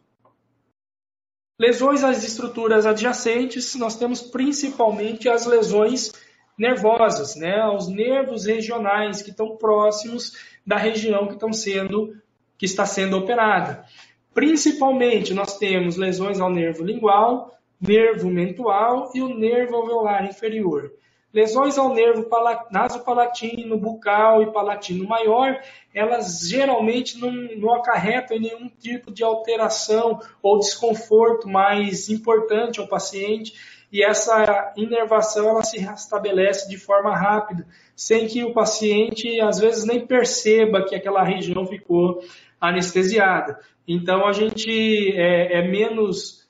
Lesões às estruturas adjacentes, nós temos principalmente as lesões nervosas, né? Os nervos regionais que estão próximos da região que está sendo operada. Principalmente nós temos lesões ao nervo lingual, nervo mentual e o nervo alveolar inferior. Lesões ao nervo nasopalatino, bucal e palatino maior, elas geralmente não acarretam em nenhum tipo de alteração ou desconforto mais importante ao paciente, e essa inervação ela se restabelece de forma rápida, sem que o paciente às vezes nem perceba que aquela região ficou anestesiada. Então a gente é menos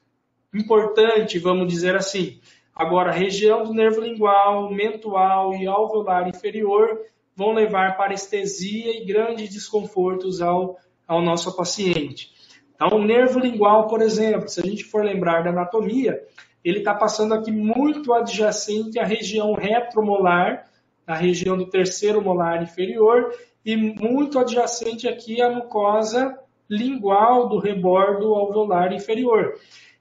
importante, vamos dizer assim. Agora, a região do nervo lingual, mentual e alveolar inferior vão levar parestesia e grandes desconfortos ao nosso paciente. Então, o nervo lingual, por exemplo, se a gente for lembrar da anatomia, ele está passando aqui muito adjacente à região retromolar, na região do terceiro molar inferior, e muito adjacente aqui à mucosa lingual do rebordo alveolar inferior.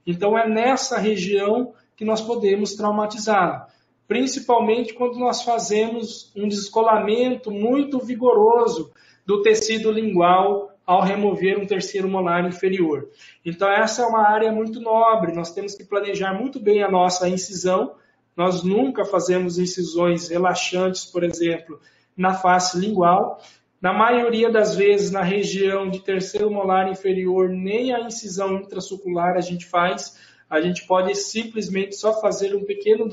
Então, é nessa região que nós podemos traumatizá-lo, principalmente quando nós fazemos um descolamento muito vigoroso do tecido lingual ao remover um terceiro molar inferior. Então, essa é uma área muito nobre, nós temos que planejar muito bem a nossa incisão. Nós nunca fazemos incisões relaxantes, por exemplo, na face lingual. Na maioria das vezes, na região de terceiro molar inferior, nem a incisão intraocular a gente faz. A gente pode simplesmente só fazer um pequeno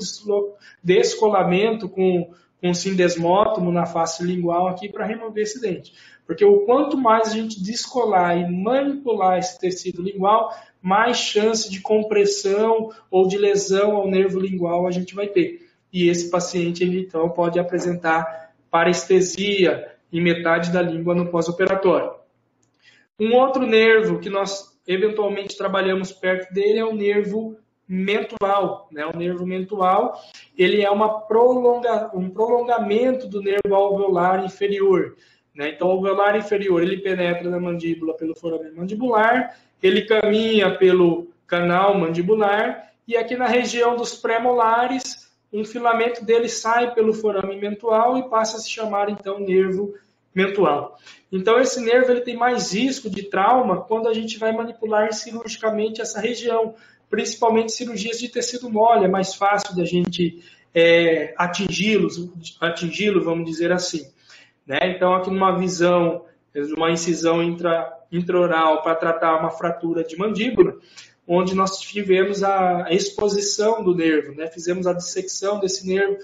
descolamento com sindesmótomo na face lingual aqui para remover esse dente. Porque o quanto mais a gente descolar e manipular esse tecido lingual, mais chance de compressão ou de lesão ao nervo lingual a gente vai ter. E esse paciente, ele, então, pode apresentar parestesia em metade da língua no pós-operatório. Um outro nervo que nós eventualmente trabalhamos perto dele é o nervo mentual. Né? O nervo mentual, ele é um prolongamento do nervo alveolar inferior. Né? Então, o alveolar inferior, ele penetra na mandíbula pelo foramen mandibular, ele caminha pelo canal mandibular, e aqui na região dos pré-molares, um filamento dele sai pelo foramen mentual e passa a se chamar, então, nervo mentual. Então, esse nervo ele tem mais risco de trauma quando a gente vai manipular cirurgicamente essa região, principalmente cirurgias de tecido mole, é mais fácil da gente atingi-lo, vamos dizer assim. Né? Então, aqui numa visão, uma incisão intraoral para tratar uma fratura de mandíbula, onde nós tivemos a exposição do nervo, né? Fizemos a dissecção desse nervo.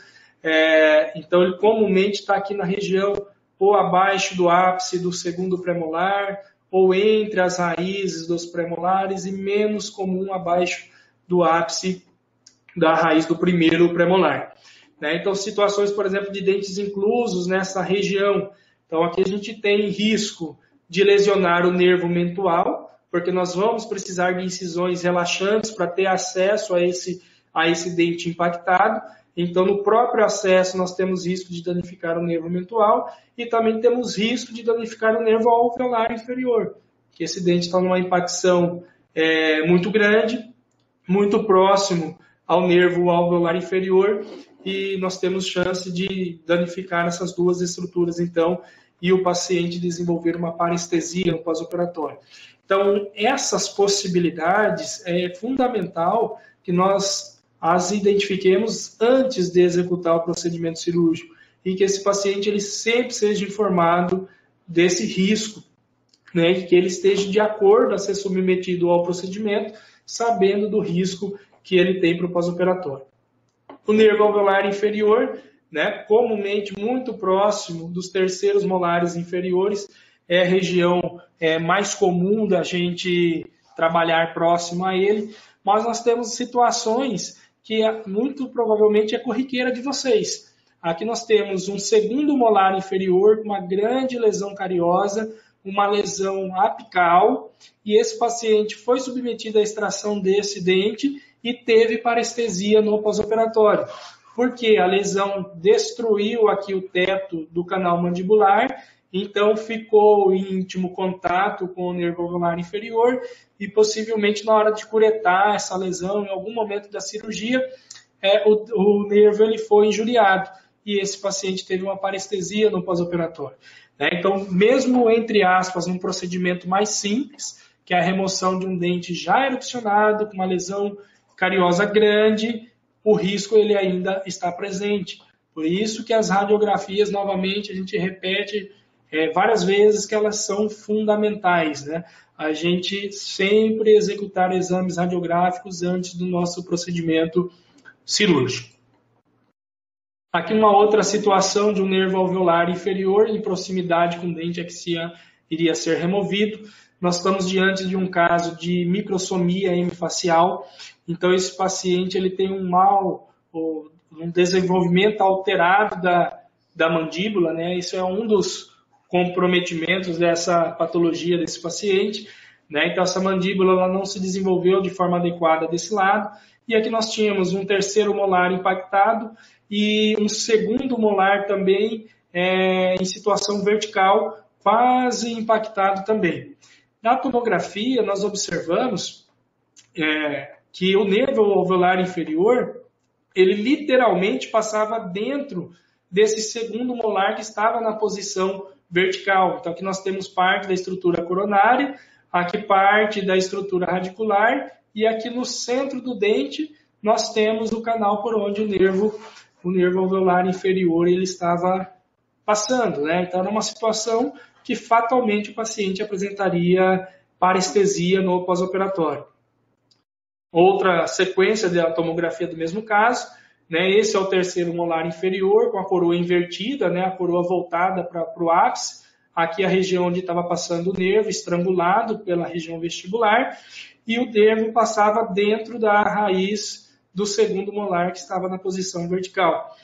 Então, ele comumente está aqui na região ou abaixo do ápice do segundo premolar, ou entre as raízes dos premolares, e menos comum abaixo do ápice da raiz do primeiro premolar. Né? Então, situações, por exemplo, de dentes inclusos nessa região. Então, aqui a gente tem risco de lesionar o nervo mentual, porque nós vamos precisar de incisões relaxantes para ter acesso a esse dente impactado. Então, no próprio acesso, nós temos risco de danificar o nervo mentual e também temos risco de danificar o nervo alveolar inferior, que esse dente está numa impacção muito grande, muito próximo ao nervo alveolar inferior, e nós temos chance de danificar essas duas estruturas, então, e o paciente desenvolver uma parestesia no pós-operatório. Então, essas possibilidades é fundamental que nós as identifiquemos antes de executar o procedimento cirúrgico e que esse paciente ele sempre seja informado desse risco, né, e que ele esteja de acordo a ser submetido ao procedimento, sabendo do risco que ele tem para o pós-operatório. O nervo alveolar inferior, né, comumente muito próximo dos terceiros molares inferiores, é a região mais comum da gente trabalhar próximo a ele, mas nós temos situações que muito provavelmente é corriqueira de vocês. Aqui nós temos um segundo molar inferior, uma grande lesão cariosa, uma lesão apical, e esse paciente foi submetido à extração desse dente e teve parestesia no pós-operatório, porque a lesão destruiu aqui o teto do canal mandibular, então ficou em íntimo contato com o nervo alveolar inferior e possivelmente na hora de curetar essa lesão, em algum momento da cirurgia, o nervo ele foi injuriado e esse paciente teve uma parestesia no pós-operatório. Então, mesmo entre aspas, num procedimento mais simples, que é a remoção de um dente já erupcionado, com uma lesão cariosa grande, o risco ele ainda está presente. Por isso que as radiografias, novamente, a gente repete várias vezes que elas são fundamentais, né? A gente sempre executar exames radiográficos antes do nosso procedimento cirúrgico. Aqui uma outra situação de um nervo alveolar inferior em proximidade com o dente que iria ser removido. Nós estamos diante de um caso de microsomia hemifacial. Então, esse paciente ele tem um desenvolvimento alterado da mandíbula, né? Isso é um dos comprometimentos dessa patologia desse paciente. né? Então, essa mandíbula ela não se desenvolveu de forma adequada desse lado. E aqui nós tínhamos um terceiro molar impactado e um segundo molar também em situação vertical, quase impactado também. Na tomografia, nós observamos que o nervo alveolar inferior, ele literalmente passava dentro desse segundo molar que estava na posição vertical. Então, aqui nós temos parte da estrutura coronária, aqui parte da estrutura radicular, e aqui no centro do dente nós temos o canal por onde o nervo alveolar inferior ele estava passando, né? Então, era uma situação que fatalmente o paciente apresentaria parestesia no pós-operatório. Outra sequência da tomografia do mesmo caso, né? Esse é o terceiro molar inferior, com a coroa invertida, né? A coroa voltada para o ápice. Aqui a região onde estava passando o nervo, estrangulado pela região vestibular, e o nervo passava dentro da raiz do segundo molar, que estava na posição vertical.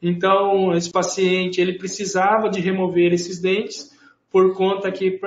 Então, esse paciente ele precisava de remover esses dentes, por conta que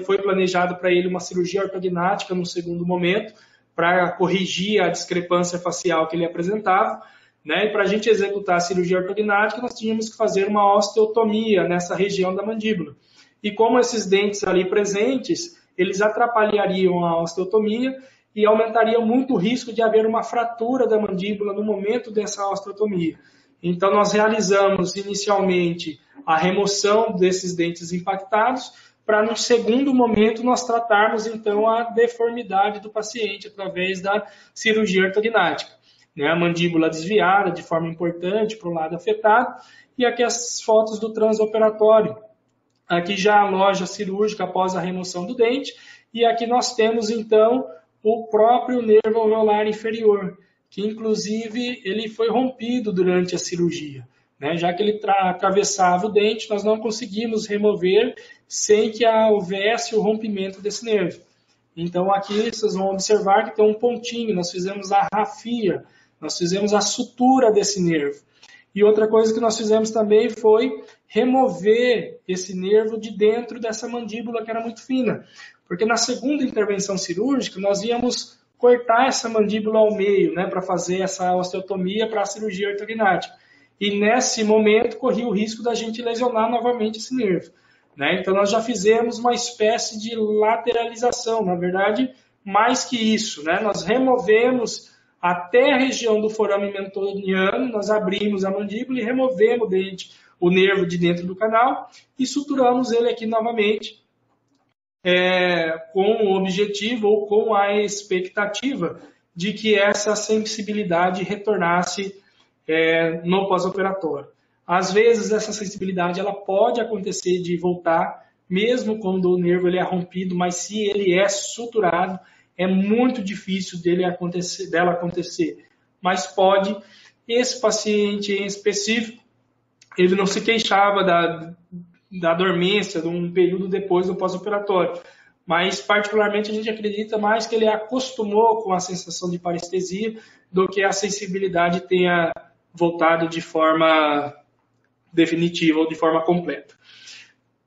foi planejado para ele uma cirurgia ortognática no segundo momento, para corrigir a discrepância facial que ele apresentava, né? E para a gente executar a cirurgia ortognática, nós tínhamos que fazer uma osteotomia nessa região da mandíbula. E como esses dentes ali presentes, eles atrapalhariam a osteotomia e aumentariam muito o risco de haver uma fratura da mandíbula no momento dessa osteotomia. Então, nós realizamos inicialmente a remoção desses dentes impactados, para no segundo momento nós tratarmos então a deformidade do paciente através da cirurgia ortognática. Né? A mandíbula desviada de forma importante para o lado afetado, e aqui as fotos do transoperatório. Aqui já a loja cirúrgica após a remoção do dente, e aqui nós temos então o próprio nervo alveolar inferior, que inclusive ele foi rompido durante a cirurgia. Né? Já que ele atravessava o dente, nós não conseguimos remover sem que houvesse o rompimento desse nervo. Então aqui vocês vão observar que tem um pontinho, nós fizemos a rafia, nós fizemos a sutura desse nervo. E outra coisa que nós fizemos também foi remover esse nervo de dentro dessa mandíbula que era muito fina. Porque na segunda intervenção cirúrgica nós íamos cortar essa mandíbula ao meio, né, para fazer essa osteotomia para a cirurgia ortognática. E nesse momento corria o risco da gente lesionar novamente esse nervo. Né? Então nós já fizemos uma espécie de lateralização, na verdade, mais que isso. Né? Nós removemos até a região do forame mentoniano, nós abrimos a mandíbula e removemos o nervo de dentro do canal e suturamos ele aqui novamente, com o objetivo ou com a expectativa de que essa sensibilidade retornasse no pós-operatório. Às vezes essa sensibilidade ela pode acontecer de voltar, mesmo quando o nervo ele é rompido, mas se ele é suturado, é muito difícil dela acontecer. Mas pode. Esse paciente em específico, ele não se queixava da dormência de um período depois do pós-operatório. Mas, particularmente, a gente acredita mais que ele acostumou com a sensação de parestesia do que a sensibilidade tenha voltado de forma definitiva ou de forma completa.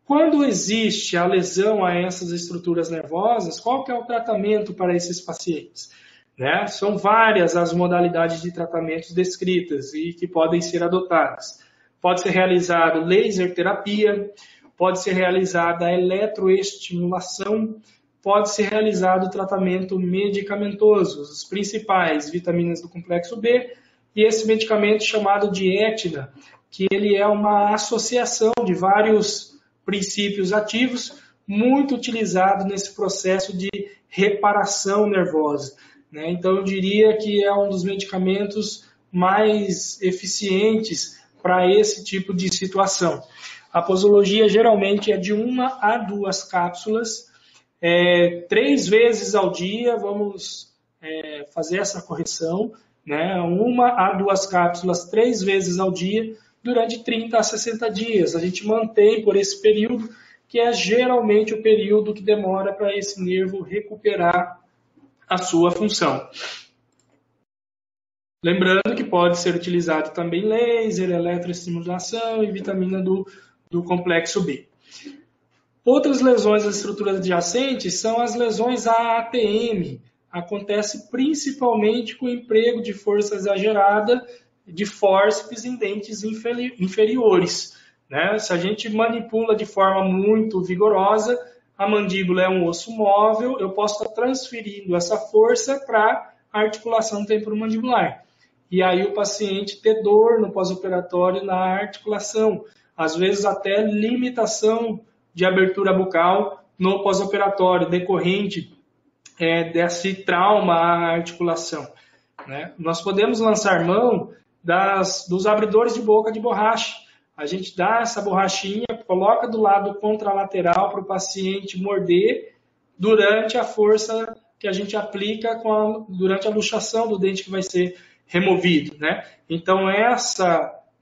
Quando existe a lesão a essas estruturas nervosas, qual que é o tratamento para esses pacientes? Né? São várias as modalidades de tratamentos descritas e que podem ser adotadas. Pode ser realizado laser terapia, pode ser realizada a eletroestimulação, pode ser realizado o tratamento medicamentoso, os principais vitaminas do complexo B, e esse medicamento chamado de Etna, que ele é uma associação de vários princípios ativos, muito utilizado nesse processo de reparação nervosa. Né? Então, eu diria que é um dos medicamentos mais eficientes para esse tipo de situação. A posologia geralmente é de 1 a 2 cápsulas, 3 vezes ao dia, vamos fazer essa correção, né? 1 a 2 cápsulas 3 vezes ao dia, durante 30 a 60 dias. A gente mantém por esse período, que é geralmente o período que demora para esse nervo recuperar a sua função. Lembrando que pode ser utilizado também laser, eletroestimulação e vitamina do complexo B. Outras lesões das estruturas adjacentes são as lesões à ATM. Acontece principalmente com o emprego de força exagerada de fórceps em dentes inferiores, né? Se a gente manipula de forma muito vigorosa, a mandíbula é um osso móvel, eu posso estar transferindo essa força para a articulação temporomandibular. E aí o paciente ter dor no pós-operatório na articulação, às vezes até limitação de abertura bucal no pós-operatório, decorrente desse trauma à articulação, né? Nós podemos lançar mão dos abridores de boca de borracha. A gente dá essa borrachinha, coloca do lado contralateral para o paciente morder durante a força que a gente aplica durante a luxação do dente que vai ser removido, né? Então,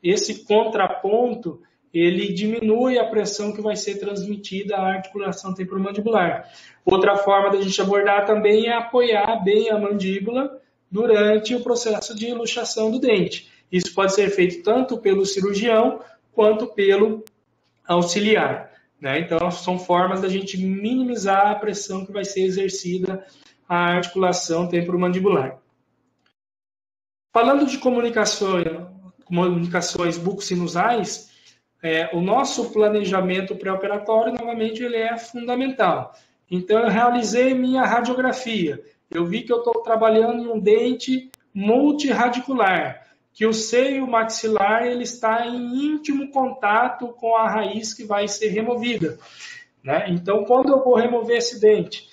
esse contraponto, ele diminui a pressão que vai ser transmitida à articulação temporomandibular. Outra forma da gente abordar também é apoiar bem a mandíbula durante o processo de luxação do dente. Isso pode ser feito tanto pelo cirurgião quanto pelo auxiliar, né? Então, são formas da gente minimizar a pressão que vai ser exercida à articulação temporomandibular. Falando de comunicações bucosinusais, o nosso planejamento pré-operatório, novamente, ele é fundamental. Então, eu realizei minha radiografia. Eu vi que eu estou trabalhando em um dente multiradicular, que o seio maxilar ele está em íntimo contato com a raiz que vai ser removida, né? Então, quando eu vou remover esse dente,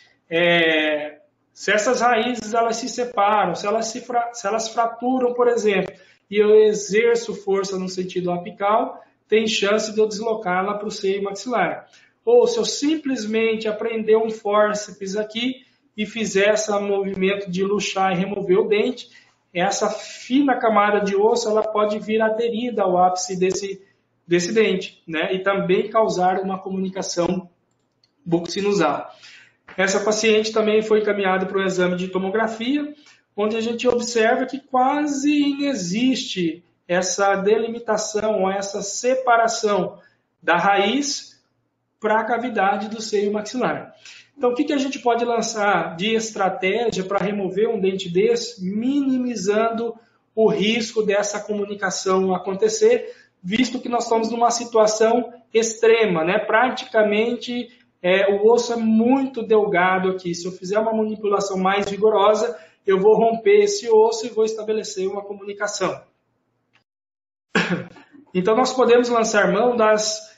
se essas raízes elas se separam, se elas fraturam, por exemplo, e eu exerço força no sentido apical, tem chance de eu deslocá-la para o seio maxilar. Ou se eu simplesmente aprender um fórceps aqui e fizer esse movimento de luxar e remover o dente, essa fina camada de osso ela pode vir aderida ao ápice desse dente, né? E também causar uma comunicação bucosinusal. Essa paciente também foi encaminhada para um exame de tomografia, onde a gente observa que quase inexiste essa delimitação, essa separação da raiz para a cavidade do seio maxilar. Então, o que a gente pode lançar de estratégia para remover um dente desse, minimizando o risco dessa comunicação acontecer, visto que nós estamos numa situação extrema, né? Praticamente o osso é muito delgado aqui. Se eu fizer uma manipulação mais vigorosa, eu vou romper esse osso e vou estabelecer uma comunicação. Então, nós podemos lançar mão das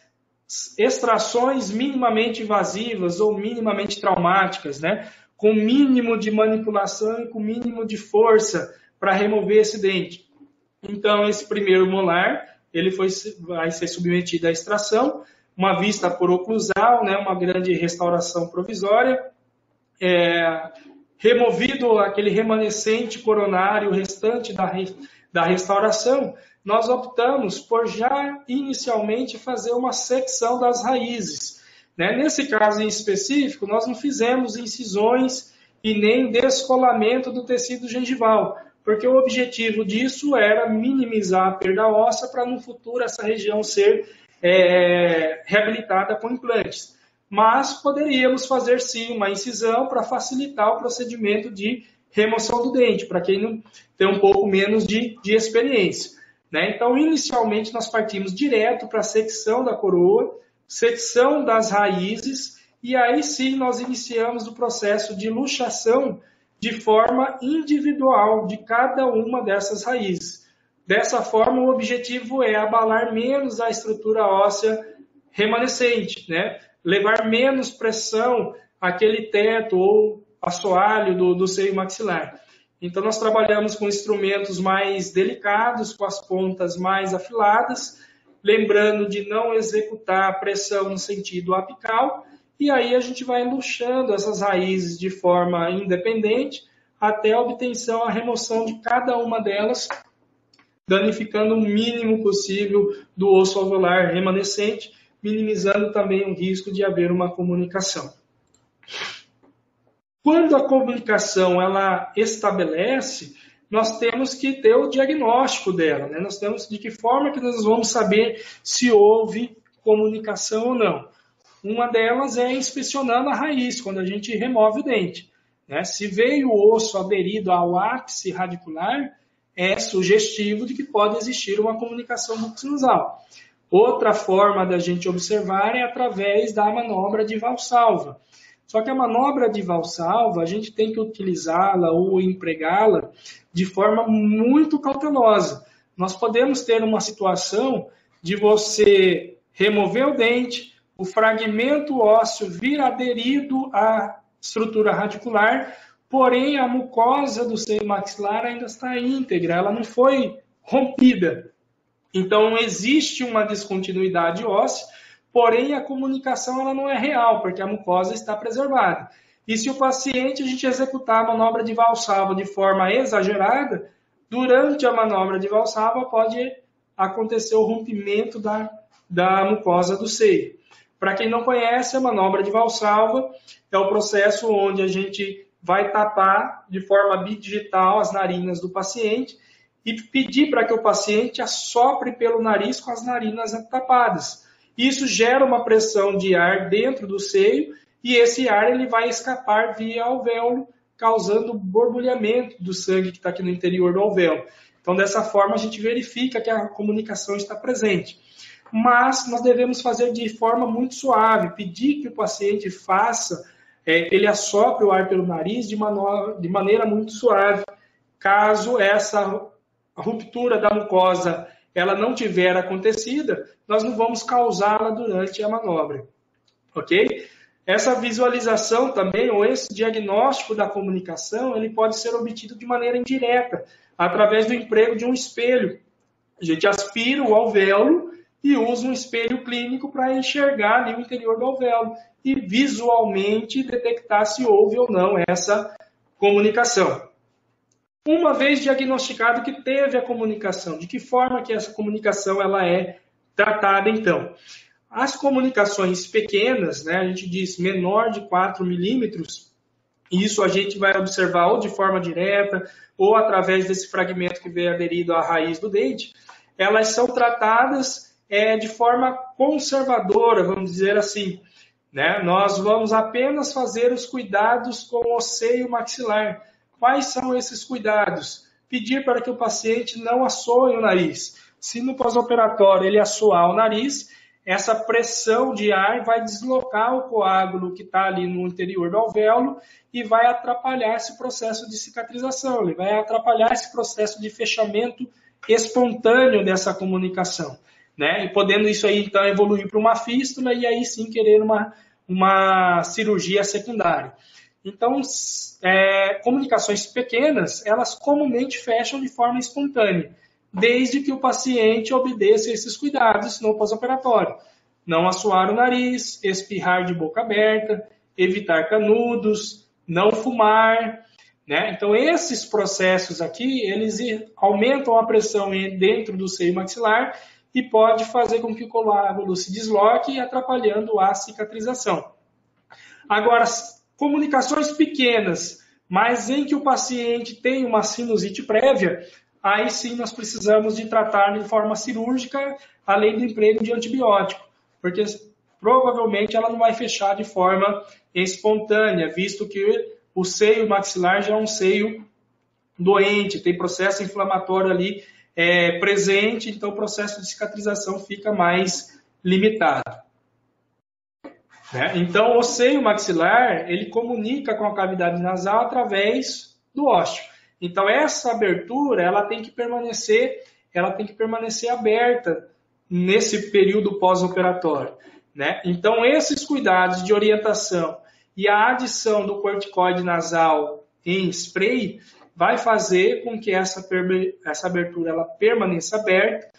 extrações minimamente invasivas ou minimamente traumáticas, né? Com mínimo de manipulação e com mínimo de força para remover esse dente. Então, esse primeiro molar, ele vai ser submetido à extração, uma vista por oclusal, né? Uma grande restauração provisória, removido aquele remanescente coronário restante da restauração, nós optamos por já inicialmente fazer uma secção das raízes, né? Nesse caso em específico, nós não fizemos incisões e nem descolamento do tecido gengival, porque o objetivo disso era minimizar a perda óssea para no futuro essa região ser reabilitada com implantes. Mas poderíamos fazer sim uma incisão para facilitar o procedimento de remoção do dente, para quem não tem um pouco menos de experiência, né? Então, inicialmente, nós partimos direto para a secção da coroa, secção das raízes, e aí sim nós iniciamos o processo de luxação de forma individual de cada uma dessas raízes. Dessa forma, o objetivo é abalar menos a estrutura óssea remanescente, né? Levar menos pressão àquele teto ou assoalho do seio maxilar. Então, nós trabalhamos com instrumentos mais delicados, com as pontas mais afiladas, lembrando de não executar pressão no sentido apical, e aí a gente vai luxando essas raízes de forma independente até a obtenção, a remoção de cada uma delas, danificando o mínimo possível do osso alveolar remanescente, minimizando também o risco de haver uma comunicação. Quando a comunicação ela estabelece, nós temos que ter o diagnóstico dela, né? Nós temos de que forma que nós vamos saber se houve comunicação ou não. Uma delas é inspecionando a raiz, quando a gente remove o dente, né? Se veio o osso aderido ao ápice radicular, é sugestivo de que pode existir uma comunicação bucco-sinusal. Outra forma da gente observar é através da manobra de Valsalva. Só que a manobra de Valsalva, a gente tem que utilizá-la ou empregá-la de forma muito cautelosa. Nós podemos ter uma situação de você remover o dente, o fragmento ósseo vir aderido à estrutura radicular, porém a mucosa do seio maxilar ainda está íntegra, ela não foi rompida. Então, existe uma descontinuidade óssea, porém a comunicação ela não é real, porque a mucosa está preservada. E se o paciente, a gente executar a manobra de Valsalva de forma exagerada, durante a manobra de Valsalva pode acontecer o rompimento da mucosa do seio. Para quem não conhece, a manobra de Valsalva é o processo onde a gente vai tapar de forma bidigital as narinas do paciente e pedir para que o paciente assopre pelo nariz com as narinas tapadas. Isso gera uma pressão de ar dentro do seio e esse ar ele vai escapar via alvéolo, causando borbulhamento do sangue que está aqui no interior do alvéolo. Então, dessa forma, a gente verifica que a comunicação está presente. Mas nós devemos fazer de forma muito suave, pedir que o paciente faça, que ele assopre o ar pelo nariz de maneira muito suave. Caso essa ruptura da mucosa ela não tiver acontecida, nós não vamos causá-la durante a manobra, ok? Essa visualização também, ou esse diagnóstico da comunicação, ele pode ser obtido de maneira indireta, através do emprego de um espelho. A gente aspira o alvéolo e usa um espelho clínico para enxergar ali o interior do alvéolo e visualmente detectar se houve ou não essa comunicação. Uma vez diagnosticado que teve a comunicação, de que forma que essa comunicação ela é tratada então? As comunicações pequenas, né, a gente diz menor de 4 milímetros, isso a gente vai observar ou de forma direta ou através desse fragmento que veio aderido à raiz do dente, elas são tratadas de forma conservadora, vamos dizer assim, né? Nós vamos apenas fazer os cuidados com o seio maxilar. Quais são esses cuidados? Pedir para que o paciente não assoe o nariz. Se no pós-operatório ele assoar o nariz, essa pressão de ar vai deslocar o coágulo que está ali no interior do alvéolo e vai atrapalhar esse processo de cicatrização, ele vai atrapalhar esse processo de fechamento espontâneo dessa comunicação, né? E podendo isso aí então evoluir para uma fístula e aí sim querer uma cirurgia secundária. Então, comunicações pequenas, elas comumente fecham de forma espontânea, desde que o paciente obedeça esses cuidados no pós-operatório. Não assoar o nariz, espirrar de boca aberta, evitar canudos, não fumar, né? Então, esses processos aqui, eles aumentam a pressão dentro do seio maxilar e pode fazer com que o coágulo se desloque, atrapalhando a cicatrização. Agora, comunicações pequenas, mas em que o paciente tem uma sinusite prévia, aí sim nós precisamos de tratar de forma cirúrgica, além do emprego de antibiótico, porque provavelmente ela não vai fechar de forma espontânea, visto que o seio maxilar já é um seio doente, tem processo inflamatório ali presente, então o processo de cicatrização fica mais limitado. Então, o seio maxilar, ele comunica com a cavidade nasal através do ósseo. Então, essa abertura, ela tem que permanecer aberta nesse período pós-operatório, né? Então, esses cuidados de orientação e a adição do corticoide nasal em spray vai fazer com que essa abertura ela permaneça aberta,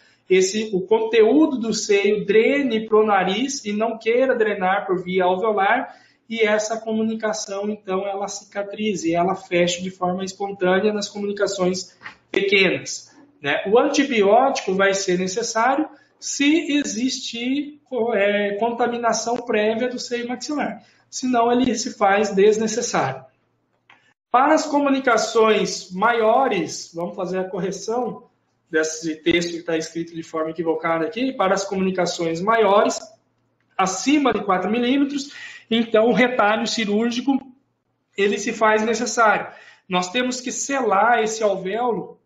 o conteúdo do seio drene para o nariz e não queira drenar por via alveolar, e essa comunicação, então, ela cicatrize, ela fecha de forma espontânea nas comunicações pequenas, né? O antibiótico vai ser necessário se existir contaminação prévia do seio maxilar, senão ele se faz desnecessário. Para as comunicações maiores, vamos fazer a correção desse texto que está escrito de forma equivocada aqui, para as comunicações maiores, acima de 4 milímetros, então o retalho cirúrgico ele se faz necessário. Nós temos que selar esse alvéolo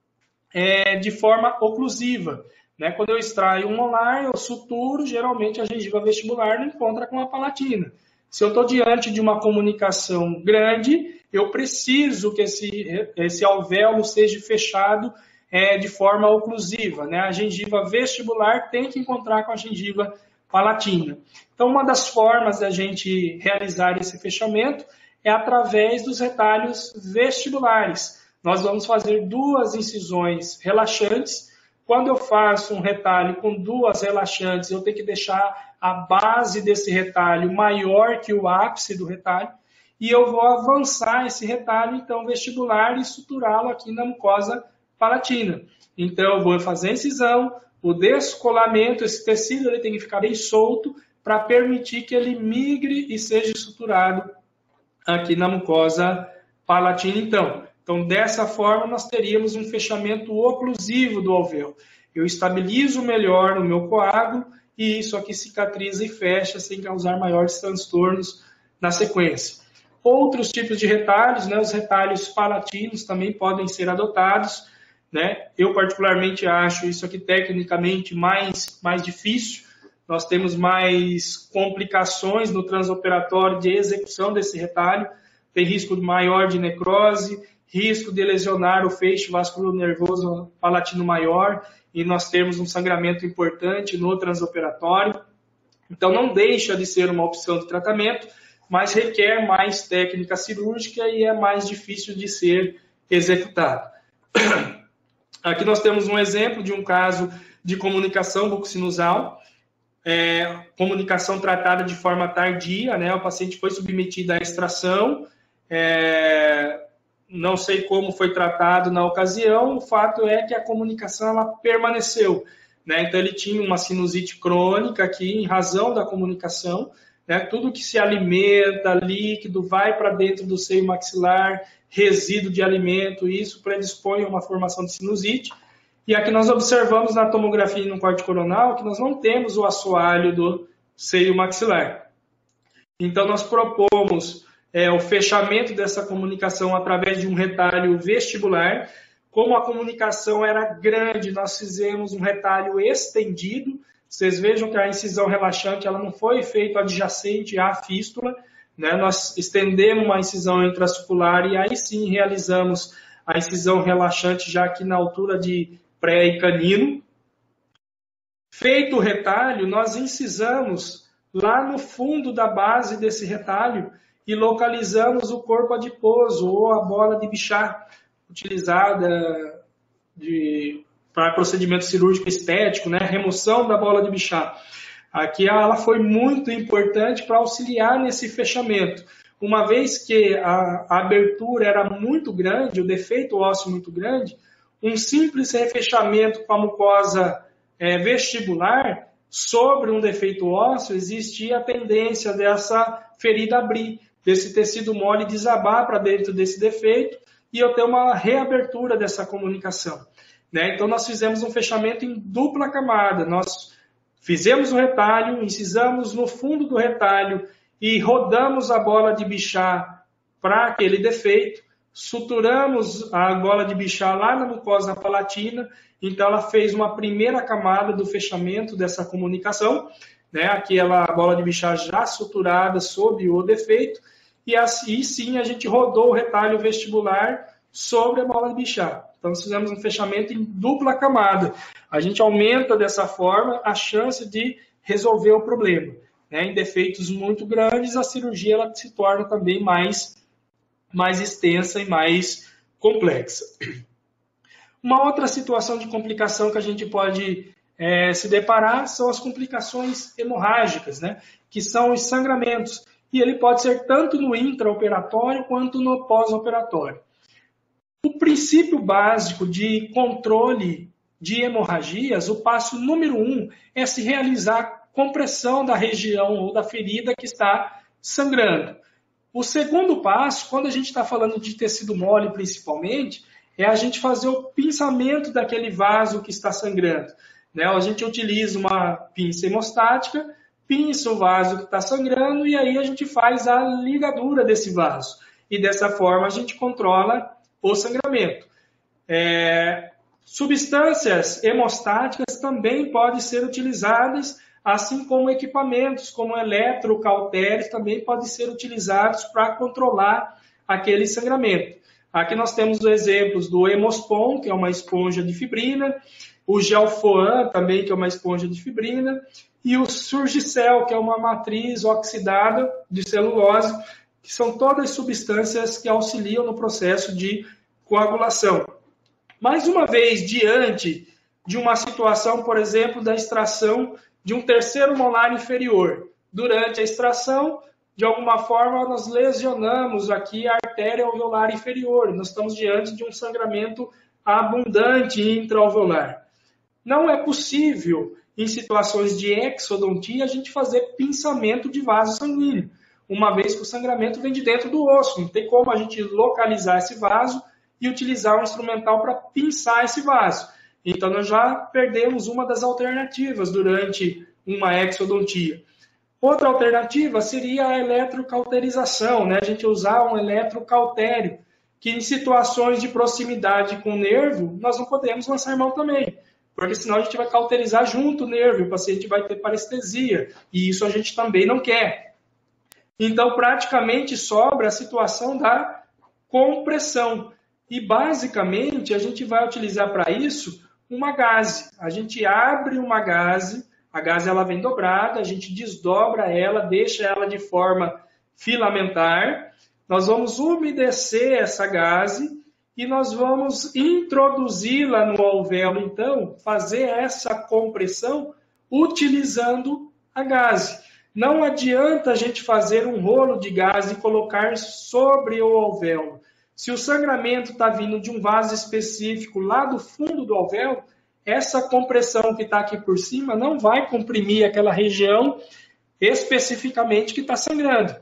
de forma oclusiva. Né? Quando eu extraio um molar, eu suturo, geralmente a gengiva vestibular não encontra com a palatina. Se eu estou diante de uma comunicação grande, eu preciso que esse alvéolo seja fechado de forma oclusiva. Né? A gengiva vestibular tem que encontrar com a gengiva palatina. Então, uma das formas da gente realizar esse fechamento é através dos retalhos vestibulares. Nós vamos fazer 2 incisões relaxantes. Quando eu faço um retalho com 2 relaxantes, eu tenho que deixar a base desse retalho maior que o ápice do retalho, e eu vou avançar esse retalho, então, vestibular e suturá-lo aqui na mucosa palatina. Então, eu vou fazer a incisão, o descolamento, esse tecido ele tem que ficar bem solto para permitir que ele migre e seja suturado aqui na mucosa palatina, Então, dessa forma, nós teríamos um fechamento oclusivo do alvéolo. Eu estabilizo melhor o meu coágulo e isso aqui cicatriza e fecha sem causar maiores transtornos na sequência. Outros tipos de retalhos, né, os retalhos palatinos também podem ser adotados. Né? Eu, particularmente, acho isso aqui tecnicamente mais difícil. Nós temos mais complicações no transoperatório de execução desse retalho. Tem risco maior de necrose, risco de lesionar o feixe vasculonervoso palatino maior e nós temos um sangramento importante no transoperatório. Então, não deixa de ser uma opção de tratamento, mas requer mais técnica cirúrgica e é mais difícil de ser executado. Aqui nós temos um exemplo de um caso de comunicação bucosinusal, comunicação tratada de forma tardia, né? O paciente foi submetido à extração, não sei como foi tratado na ocasião, o fato é que a comunicação ela permaneceu. Né? Então, ele tinha uma sinusite crônica aqui, em razão da comunicação. Né? Tudo que se alimenta, líquido, vai para dentro do seio maxilar, resíduo de alimento, isso predispõe a uma formação de sinusite. E aqui nós observamos na tomografia e no corte coronal que nós não temos o assoalho do seio maxilar. Então, nós propomos o fechamento dessa comunicação através de um retalho vestibular. Como a comunicação era grande, nós fizemos um retalho estendido. Vocês vejam que a incisão relaxante ela não foi feita adjacente à fístula. Né? Nós estendemos uma incisão intrassupular e aí sim realizamos a incisão relaxante já aqui na altura de pré e canino. Feito o retalho, nós incisamos lá no fundo da base desse retalho e localizamos o corpo adiposo ou a bola de Bichat, utilizada para procedimento cirúrgico estético, né? Remoção da bola de Bichat. Aqui ela foi muito importante para auxiliar nesse fechamento. Uma vez que a abertura era muito grande, o defeito ósseo muito grande, um simples refechamento com a mucosa vestibular sobre um defeito ósseo, existia a tendência dessa ferida abrir, desse tecido mole desabar para dentro desse defeito e eu ter uma reabertura dessa comunicação. Né? Então, nós fizemos um fechamento em dupla camada. Nós fizemos o retalho, incisamos no fundo do retalho e rodamos a bola de Bichat para aquele defeito, suturamos a bola de Bichat lá na mucosa palatina, então ela fez uma primeira camada do fechamento dessa comunicação, né? Aqui a bola de Bichat já suturada sob o defeito, e assim sim a gente rodou o retalho vestibular sobre a bola de Bichat. Então, nós fizemos um fechamento em dupla camada. A gente aumenta dessa forma a chance de resolver o problema. Né? Em defeitos muito grandes, a cirurgia ela se torna também mais extensa e mais complexa. Uma outra situação de complicação que a gente pode se deparar são as complicações hemorrágicas, né? Que são os sangramentos. E ele pode ser tanto no intraoperatório quanto no pós-operatório. O princípio básico de controle de hemorragias, o passo número 1 é se realizar compressão da região ou da ferida que está sangrando. O segundo passo, quando a gente está falando de tecido mole principalmente, é a gente fazer o pinçamento daquele vaso que está sangrando. Né? A gente utiliza uma pinça hemostática pinça o vaso que está sangrando e aí a gente faz a ligadura desse vaso. E dessa forma a gente controla o sangramento. Substâncias hemostáticas também podem ser utilizadas, assim como equipamentos como eletrocautérios também podem ser utilizados para controlar aquele sangramento. Aqui nós temos os exemplos do Hemospon, que é uma esponja de fibrina, o Gelfoam também, que é uma esponja de fibrina, e o Surgicel, que é uma matriz oxidada de celulose, que são todas substâncias que auxiliam no processo de coagulação. Mais uma vez, diante de uma situação, por exemplo, da extração de um terceiro molar inferior, durante a extração, de alguma forma, nós lesionamos aqui a artéria alveolar inferior. Nós estamos diante de um sangramento abundante intra-alveolar. Não é possível, em situações de exodontia, a gente fazer pinçamento de vaso sanguíneo, uma vez que o sangramento vem de dentro do osso. Não tem como a gente localizar esse vaso e utilizar um instrumental para pinçar esse vaso. Então, nós já perdemos uma das alternativas durante uma exodontia. Outra alternativa seria a eletrocauterização, né? A gente usar um eletrocautério, que em situações de proximidade com o nervo, nós não podemos lançar mão também, porque senão a gente vai cauterizar junto o nervo, o paciente vai ter parestesia, e isso a gente também não quer. Então, praticamente sobra a situação da compressão. E, basicamente, a gente vai utilizar para isso uma gaze. A gente abre uma gaze, a gaze ela vem dobrada, a gente desdobra ela, deixa ela de forma filamentar. Nós vamos umedecer essa gaze e nós vamos introduzi-la no alvéolo, então, fazer essa compressão utilizando a gaze. Não adianta a gente fazer um rolo de gaze e colocar sobre o alvéolo. Se o sangramento está vindo de um vaso específico lá do fundo do alvéolo, essa compressão que está aqui por cima não vai comprimir aquela região especificamente que está sangrando.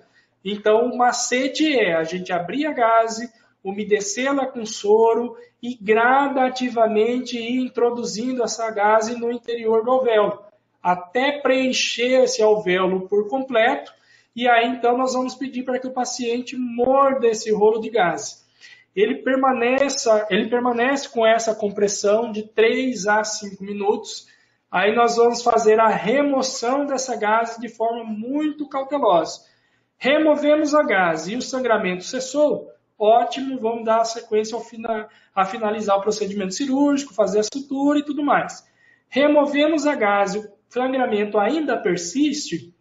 Então, o macete é a gente abrir a gaze, umedecê-la com soro e gradativamente ir introduzindo essa gaze no interior do alvéolo, até preencher esse alvéolo por completo. E aí, então, nós vamos pedir para que o paciente morda esse rolo de gaze. Ele permanece com essa compressão de 3 a 5 minutos. Aí nós vamos fazer a remoção dessa gaze de forma muito cautelosa. Removemos a gaze e o sangramento cessou. Ótimo, vamos dar a sequência a finalizar o procedimento cirúrgico, fazer a sutura e tudo mais. Removemos a gaze, o sangramento ainda persiste,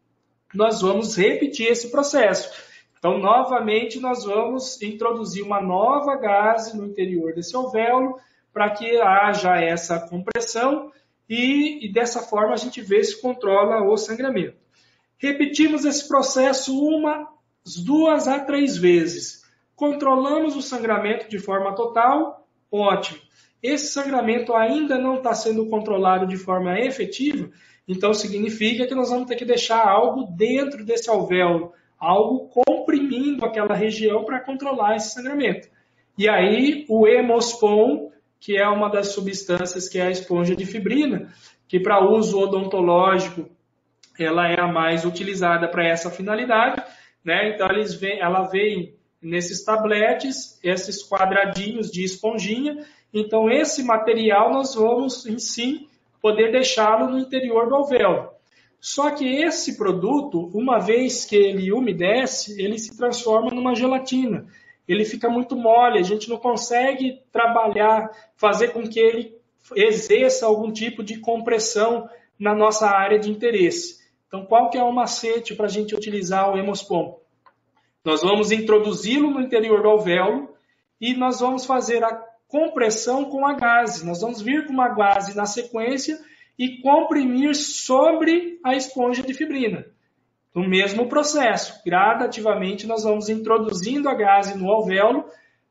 nós vamos repetir esse processo. Então, novamente, nós vamos introduzir uma nova gaze no interior desse alvéolo para que haja essa compressão e dessa forma a gente vê se controla o sangramento. Repetimos esse processo umas 2 a 3 vezes. Controlamos o sangramento de forma total, ótimo. Esse sangramento ainda não está sendo controlado de forma efetiva, então significa que nós vamos ter que deixar algo dentro desse alvéolo, algo comprimindo aquela região para controlar esse sangramento. E aí o Hemospon, que é uma das substâncias que é a esponja de fibrina, que para uso odontológico ela é a mais utilizada para essa finalidade, né? Então ela vem nesses tabletes, esses quadradinhos de esponjinha. Então esse material nós vamos em si poder deixá-lo no interior do alvéolo. Só que esse produto, uma vez que ele umedece, ele se transforma numa gelatina. Ele fica muito mole, a gente não consegue trabalhar, fazer com que ele exerça algum tipo de compressão na nossa área de interesse. Então, qual que é o macete para a gente utilizar o Hemospon? Nós vamos introduzi-lo no interior do alvéolo e nós vamos fazer a compressão com a gaze. Nós vamos vir com uma gaze na sequência e comprimir sobre a esponja de fibrina. No mesmo processo, gradativamente nós vamos introduzindo a gaze no alvéolo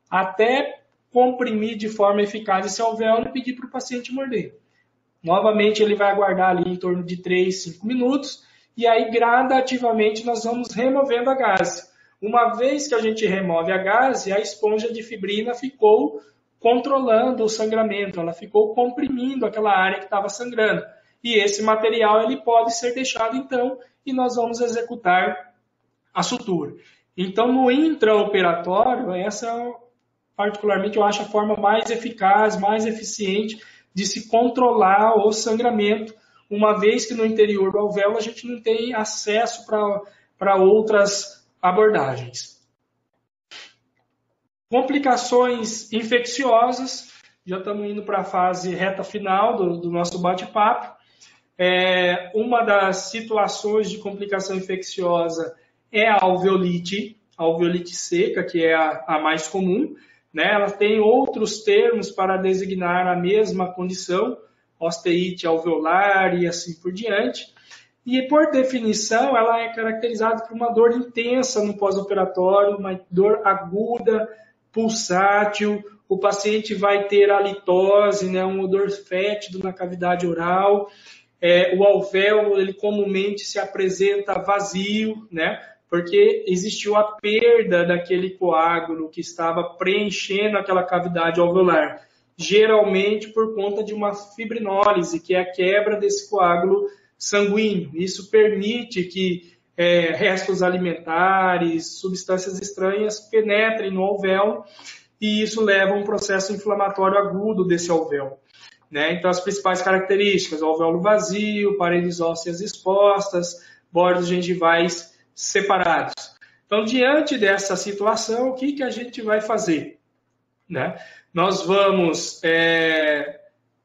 até comprimir de forma eficaz esse alvéolo e pedir para o paciente morder. Novamente ele vai aguardar ali em torno de 3, 5 minutos e aí gradativamente nós vamos removendo a gaze. Uma vez que a gente remove a gaze, a esponja de fibrina ficou controlando o sangramento, ela ficou comprimindo aquela área que estava sangrando. E esse material ele pode ser deixado, então, e nós vamos executar a sutura. Então, no intraoperatório, essa particularmente eu acho a forma mais eficaz, mais eficiente de se controlar o sangramento, uma vez que no interior do alvéolo a gente não tem acesso para outras abordagens. Complicações infecciosas, já estamos indo para a fase reta final do nosso bate-papo. Uma das situações de complicação infecciosa é a alveolite seca, que é a mais comum, né? Ela tem outros termos para designar a mesma condição, osteite alveolar e assim por diante. E, por definição, ela é caracterizada por uma dor intensa no pós-operatório, uma dor aguda, pulsátil. O paciente vai ter halitose, né, um odor fétido na cavidade oral. O alvéolo, ele comumente se apresenta vazio, né, porque existiu a perda daquele coágulo que estava preenchendo aquela cavidade alveolar, geralmente por conta de uma fibrinólise, que é a quebra desse coágulo sanguíneo. Isso permite que restos alimentares, substâncias estranhas penetrem no alvéolo, e isso leva a um processo inflamatório agudo desse alvéolo. Né? Então, as principais características: o alvéolo vazio, paredes ósseas expostas, bordos gengivais separados. Então, diante dessa situação, o que a gente vai fazer? Né? Nós vamos,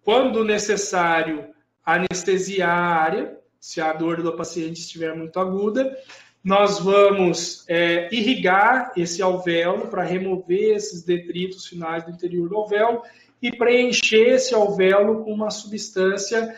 quando necessário, anestesiar a área, se a dor do paciente estiver muito aguda. Nós vamos irrigar esse alvéolo para remover esses detritos finais do interior do alvéolo e preencher esse alvéolo com uma substância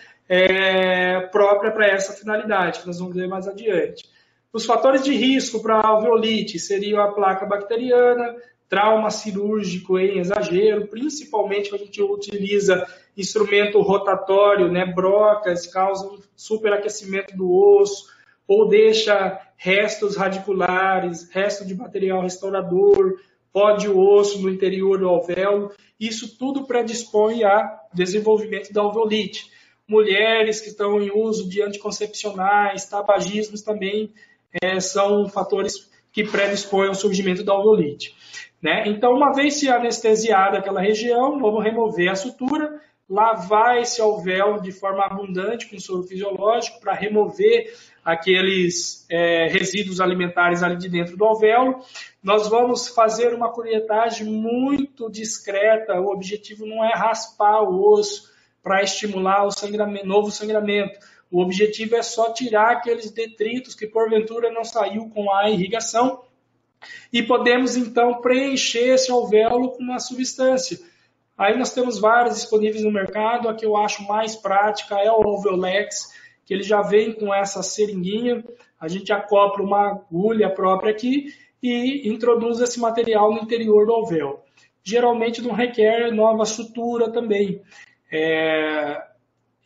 própria para essa finalidade, que nós vamos ver mais adiante. Os fatores de risco para a alveolite seriam a placa bacteriana, trauma cirúrgico em exagero, principalmente quando a gente utiliza instrumento rotatório, né, brocas, causam superaquecimento do osso, ou deixa restos radiculares, resto de material restaurador, pó de osso no interior do alvéolo. Isso tudo predispõe a desenvolvimento da alveolite. Mulheres que estão em uso de anticoncepcionais, tabagismos também são fatores que predispõem ao surgimento da alveolite. Né? Então, uma vez se anestesiada aquela região, vamos remover a sutura, lavar esse alvéolo de forma abundante com soro fisiológico para remover aqueles resíduos alimentares ali de dentro do alvéolo. Nós vamos fazer uma curietagem muito discreta. O objetivo não é raspar o osso para estimular o sangramento, novo sangramento. O objetivo é só tirar aqueles detritos que porventura não saiu com a irrigação, e podemos então preencher esse alvéolo com uma substância. Aí nós temos várias disponíveis no mercado. A que eu acho mais prática é o Alveolex, que ele já vem com essa seringuinha. A gente acopla uma agulha própria aqui e introduz esse material no interior do alvéolo. Geralmente não requer nova sutura também.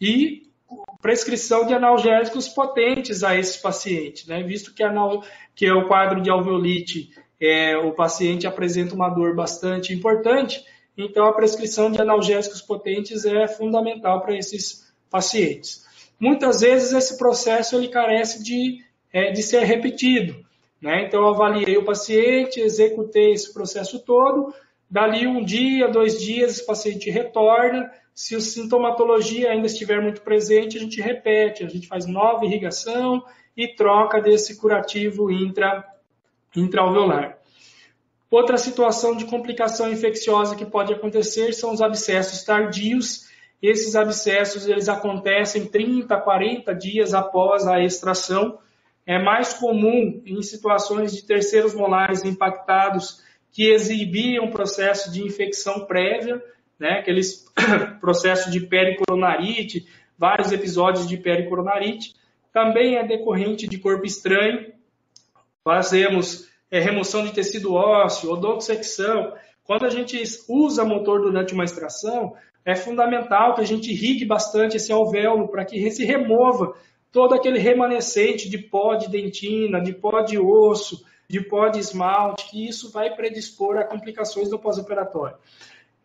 E prescrição de analgésicos potentes a esses pacientes, né? Visto que o quadro de alveolite, o paciente apresenta uma dor bastante importante, então a prescrição de analgésicos potentes é fundamental para esses pacientes. Muitas vezes esse processo ele carece de ser repetido, né? Então eu avaliei o paciente, executei esse processo todo, dali 1 dia, 2 dias, esse paciente retorna. Se a sintomatologia ainda estiver muito presente, a gente repete, a gente faz nova irrigação e troca desse curativo intraalveolar. Outra situação de complicação infecciosa que pode acontecer são os abscessos tardios. Esses abscessos eles acontecem 30, 40 dias após a extração. É mais comum em situações de terceiros molares impactados que exibiam processo de infecção prévia, né, aqueles processos de pericoronarite, vários episódios de pericoronarite. Também é decorrente de corpo estranho. Fazemos remoção de tecido ósseo, odontosecção. Quando a gente usa motor durante uma extração, é fundamental que a gente irrigue bastante esse alvéolo para que se remova todo aquele remanescente de pó de dentina, de pó de osso, de pó de esmalte, que isso vai predispor a complicações do pós-operatório.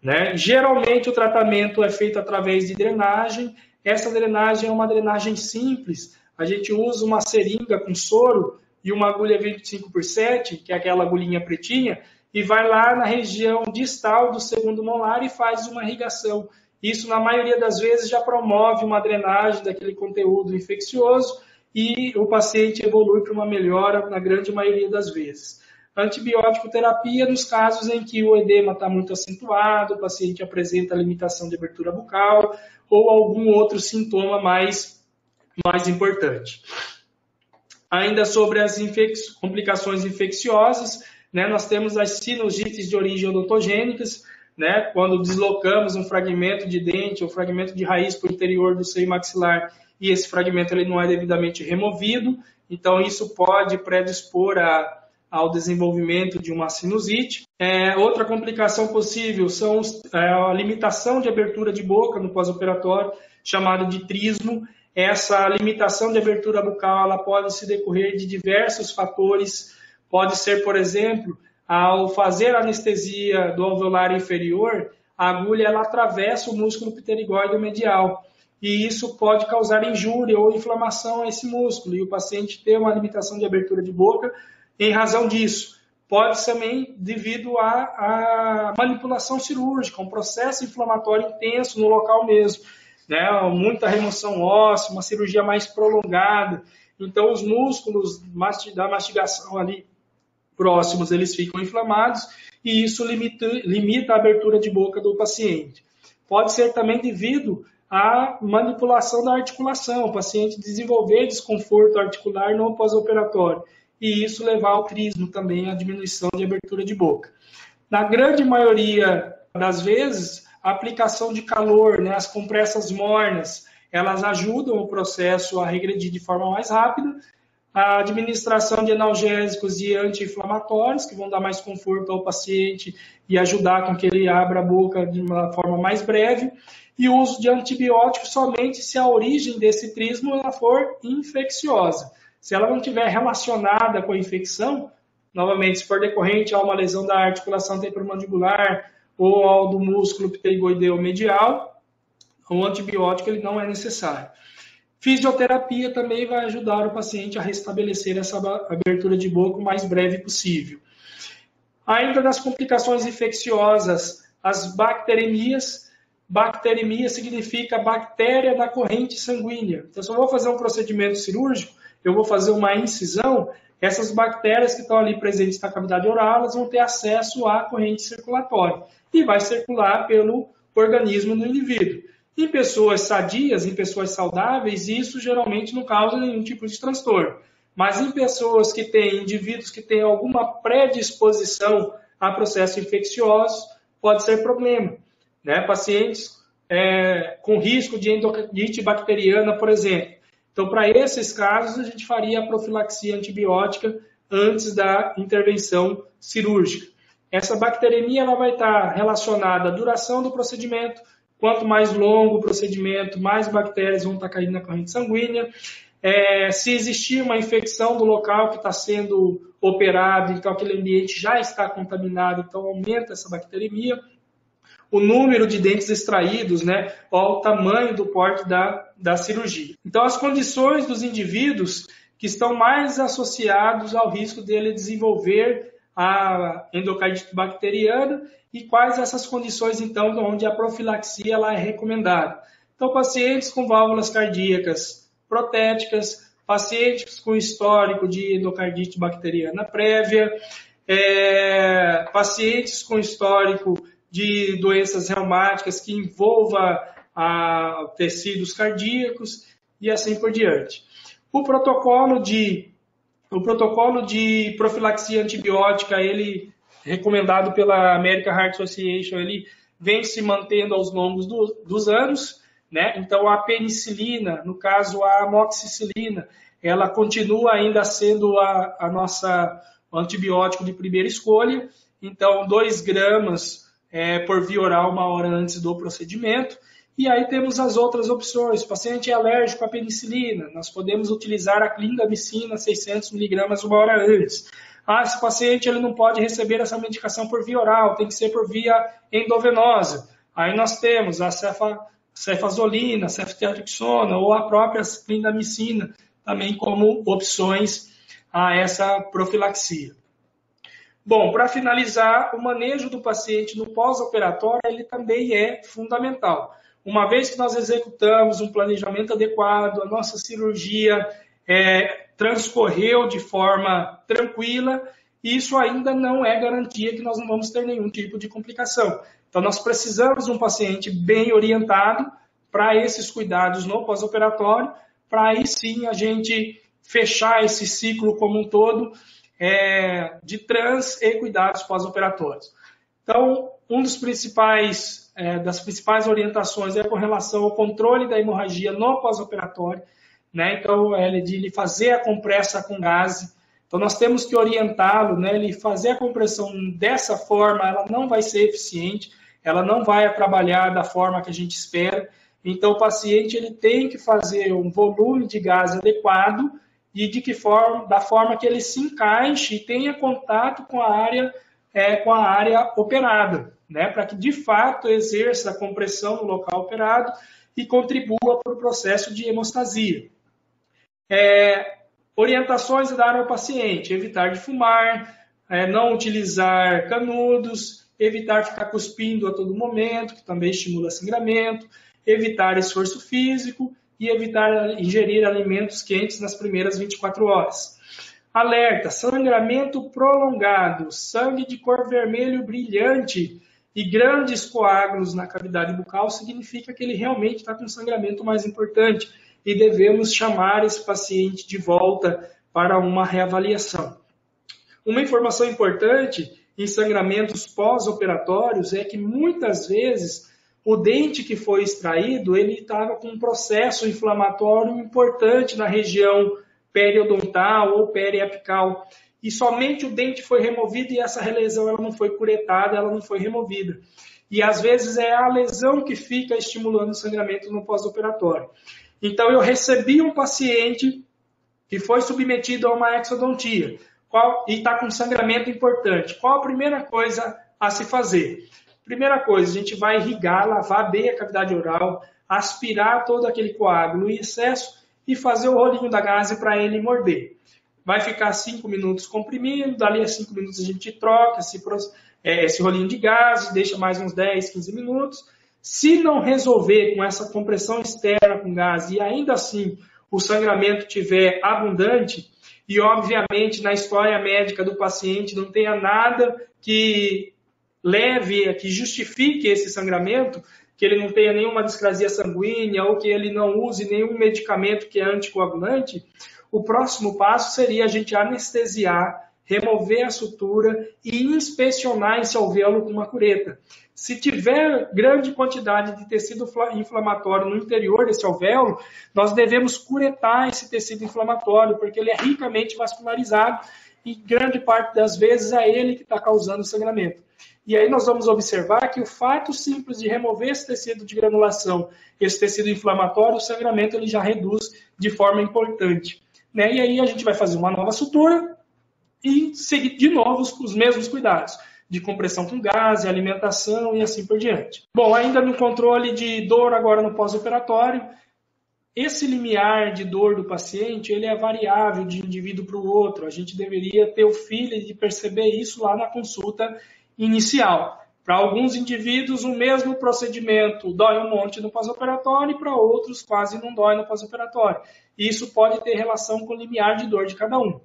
Né? Geralmente o tratamento é feito através de drenagem. Essa drenagem é uma drenagem simples. a gente usa uma seringa com soro e uma agulha 25/7, que é aquela agulhinha pretinha, e vai lá na região distal do segundo molar e faz uma irrigação. Isso, na maioria das vezes, já promove uma drenagem daquele conteúdo infeccioso e o paciente evolui para uma melhora na grande maioria das vezes. Antibiótico terapia nos casos em que o edema está muito acentuado, o paciente apresenta limitação de abertura bucal ou algum outro sintoma mais importante. Ainda sobre as complicações infecciosas, né, nós temos as sinusites de origem odontogênicas, né, quando deslocamos um fragmento de dente ou fragmento de raiz para o interior do seio maxilar e esse fragmento ele não é devidamente removido, então isso pode predispor ao desenvolvimento de uma sinusite. Outra complicação possível são a limitação de abertura de boca no pós-operatório, chamada de trismo. Essa limitação de abertura bucal ela pode se decorrer de diversos fatores. Pode ser, por exemplo, ao fazer a anestesia do alveolar inferior, a agulha ela atravessa o músculo pterigóide medial. E isso pode causar injúria ou inflamação a esse músculo. E o paciente ter uma limitação de abertura de boca em razão disso. Pode também devido à manipulação cirúrgica, um processo inflamatório intenso no local mesmo, né? Muita remoção óssea, uma cirurgia mais prolongada. Então, os músculos da mastigação ali próximos, eles ficam inflamados e isso limita a abertura de boca do paciente. Pode ser também devido à manipulação da articulação, o paciente desenvolver desconforto articular no pós-operatório e isso levar ao trismo também, à diminuição de abertura de boca. Na grande maioria das vezes, a aplicação de calor, né, as compressas mornas, elas ajudam o processo a regredir de forma mais rápida. A administração de analgésicos e anti-inflamatórios, que vão dar mais conforto ao paciente e ajudar com que ele abra a boca de uma forma mais breve. E o uso de antibióticos somente se a origem desse trismo ela for infecciosa. Se ela não estiver relacionada com a infecção, novamente, se for decorrente a uma lesão da articulação temporomandibular ou ao do músculo pterigoideu medial, o antibiótico ele não é necessário. Fisioterapia também vai ajudar o paciente a restabelecer essa abertura de boca o mais breve possível. Ainda nas complicações infecciosas, as bacteremias. Bacteremia significa bactéria na corrente sanguínea. Então, se eu vou fazer um procedimento cirúrgico, eu vou fazer uma incisão, essas bactérias que estão ali presentes na cavidade oral, elas vão ter acesso à corrente circulatória e vai circular pelo organismo do indivíduo. Em pessoas sadias, em pessoas saudáveis, isso geralmente não causa nenhum tipo de transtorno. Mas em pessoas que têm, indivíduos que têm alguma predisposição a processos infecciosos, pode ser problema, né? Pacientes com risco de endocardite bacteriana, por exemplo. Então, para esses casos, a gente faria a profilaxia antibiótica antes da intervenção cirúrgica. Essa bacteremia ela vai estar relacionada à duração do procedimento. Quanto mais longo o procedimento, mais bactérias vão estar caindo na corrente sanguínea. Se existir uma infecção do local que está sendo operado, então aquele ambiente já está contaminado, então aumenta essa bacteremia. O número de dentes extraídos, né, ou o tamanho do porte da cirurgia. Então, as condições dos indivíduos que estão mais associados ao risco dele desenvolver a endocardite bacteriana e quais essas condições, então, onde a profilaxia ela é recomendada. Então, pacientes com válvulas cardíacas protéticas, pacientes com histórico de endocardite bacteriana prévia, pacientes com histórico de doenças reumáticas que envolva tecidos cardíacos e assim por diante. O protocolo de profilaxia antibiótica, ele recomendado pela American Heart Association, ele vem se mantendo ao longo dos anos, né? Então a penicilina, no caso a amoxicilina, ela continua ainda sendo a nossa antibiótico de primeira escolha. Então 2 gramas por via oral 1 hora antes do procedimento. E aí temos as outras opções. O paciente é alérgico à penicilina, nós podemos utilizar a clindamicina 600 mg 1 hora antes. Esse paciente ele não pode receber essa medicação por via oral, tem que ser por via endovenosa. Aí nós temos a cefazolina, ceftriaxona ou a própria clindamicina também como opções a essa profilaxia. Bom, para finalizar, o manejo do paciente no pós-operatório ele também é fundamental. Uma vez que nós executamos um planejamento adequado, a nossa cirurgia transcorreu de forma tranquila, isso ainda não é garantia que nós não vamos ter nenhum tipo de complicação. Então, nós precisamos de um paciente bem orientado para esses cuidados no pós-operatório, para aí sim a gente fechar esse ciclo como um todo de trans e cuidados pós-operatórios. Então, das principais orientações é com relação ao controle da hemorragia no pós-operatório, né? Então, de fazer a compressa com gás. Então, nós temos que orientá-lo, né? Ele fazer a compressão dessa forma, ela não vai ser eficiente, ela não vai trabalhar da forma que a gente espera. Então, o paciente ele tem que fazer um volume de gás adequado e da forma que ele se encaixe e tenha contato com a área operada, né? Para que, de fato, exerça a compressão no local operado e contribua para o processo de hemostasia. Orientações a dar ao paciente: evitar de fumar, não utilizar canudos, evitar ficar cuspindo a todo momento, que também estimula sangramento, evitar esforço físico e evitar ingerir alimentos quentes nas primeiras 24 horas. Alerta: sangramento prolongado, sangue de cor vermelho brilhante e grandes coágulos na cavidade bucal significa que ele realmente está com sangramento mais importante e devemos chamar esse paciente de volta para uma reavaliação. Uma informação importante em sangramentos pós-operatórios é que muitas vezes o dente que foi extraído ele estava com um processo inflamatório importante na região periodontal ou periapical e somente o dente foi removido e essa lesão ela não foi curetada, ela não foi removida. E às vezes é a lesão que fica estimulando o sangramento no pós-operatório. Então, eu recebi um paciente que foi submetido a uma exodontia e está com sangramento importante. Qual a primeira coisa a se fazer? Primeira coisa, a gente vai irrigar, lavar bem a cavidade oral, aspirar todo aquele coágulo em excesso e fazer o rolinho da gaze para ele morder. Vai ficar 5 minutos comprimindo, dali a 5 minutos a gente troca esse rolinho de gaze, deixa mais uns 10, 15 minutos. Se não resolver com essa compressão externa com gás e ainda assim o sangramento estiver abundante e obviamente na história médica do paciente não tenha nada que que justifique esse sangramento, que ele não tenha nenhuma discrasia sanguínea ou que ele não use nenhum medicamento que é anticoagulante, o próximo passo seria a gente anestesiar, remover a sutura e inspecionar esse alvéolo com uma cureta. Se tiver grande quantidade de tecido inflamatório no interior desse alvéolo, nós devemos curetar esse tecido inflamatório, porque ele é ricamente vascularizado e grande parte das vezes é ele que está causando o sangramento. E aí nós vamos observar que o fato simples de remover esse tecido de granulação, esse tecido inflamatório, o sangramento ele já reduz de forma importante. Né? E aí a gente vai fazer uma nova sutura e seguir de novo os mesmos cuidados, de compressão com gás, alimentação e assim por diante. Bom, ainda no controle de dor agora no pós-operatório, esse limiar de dor do paciente ele é variável de indivíduo para o outro. A gente deveria ter o feeling de perceber isso lá na consulta inicial. Para alguns indivíduos, o mesmo procedimento dói um monte no pós-operatório e para outros quase não dói no pós-operatório. Isso pode ter relação com o limiar de dor de cada um.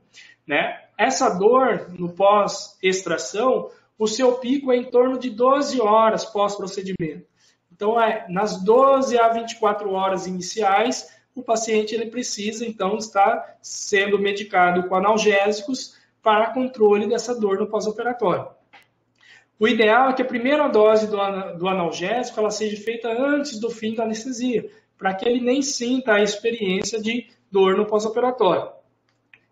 Né? Essa dor no pós-extração, o seu pico é em torno de 12 horas pós-procedimento. Então, nas 12 a 24 horas iniciais, o paciente ele precisa, então, estar sendo medicado com analgésicos para controle dessa dor no pós-operatório. O ideal é que a primeira dose do analgésico ela seja feita antes do fim da anestesia, para que ele nem sinta a experiência de dor no pós-operatório.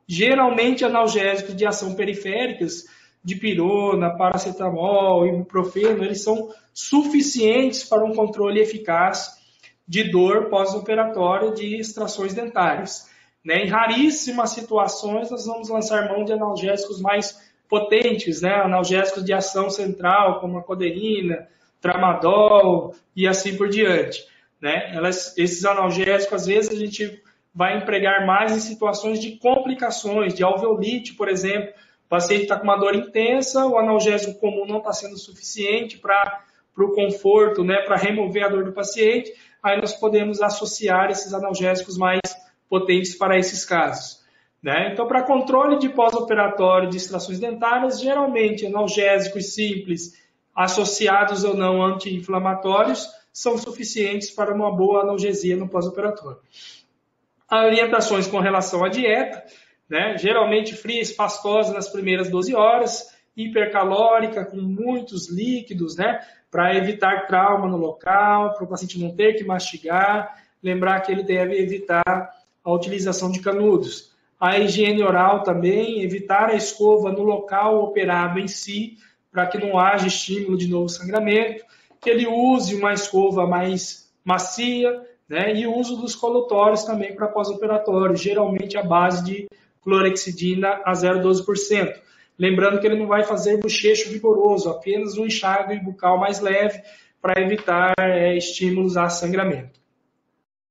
Geralmente, analgésicos de ação periféricas, dipirona, paracetamol, ibuprofeno, eles são suficientes para um controle eficaz de dor pós-operatória de extrações dentárias. Né? Em raríssimas situações, nós vamos lançar mão de analgésicos mais potentes, né? Analgésicos de ação central, como a codeína, tramadol e assim por diante. Né? Esses analgésicos, às vezes, a gente vai empregar mais em situações de complicações, de alveolite, por exemplo. O paciente está com uma dor intensa, o analgésico comum não está sendo suficiente para o conforto, né, para remover a dor do paciente. Aí nós podemos associar esses analgésicos mais potentes para esses casos, né? Então, para controle de pós-operatório de extrações dentárias, geralmente analgésicos simples, associados ou não anti-inflamatórios, são suficientes para uma boa analgesia no pós-operatório. Orientações com relação à dieta, né? Geralmente fria e pastosa nas primeiras 12 horas, hipercalórica, com muitos líquidos, né? Para evitar trauma no local, para o paciente não ter que mastigar, lembrar que ele deve evitar a utilização de canudos. A higiene oral também, evitar a escova no local operado em si, para que não haja estímulo de novo sangramento, que ele use uma escova mais macia, né? E o uso dos colutórios também para pós-operatório, geralmente à base de clorexidina a 0,12%. Lembrando que ele não vai fazer bochecho vigoroso, apenas um enxágue bucal mais leve para evitar estímulos a sangramento.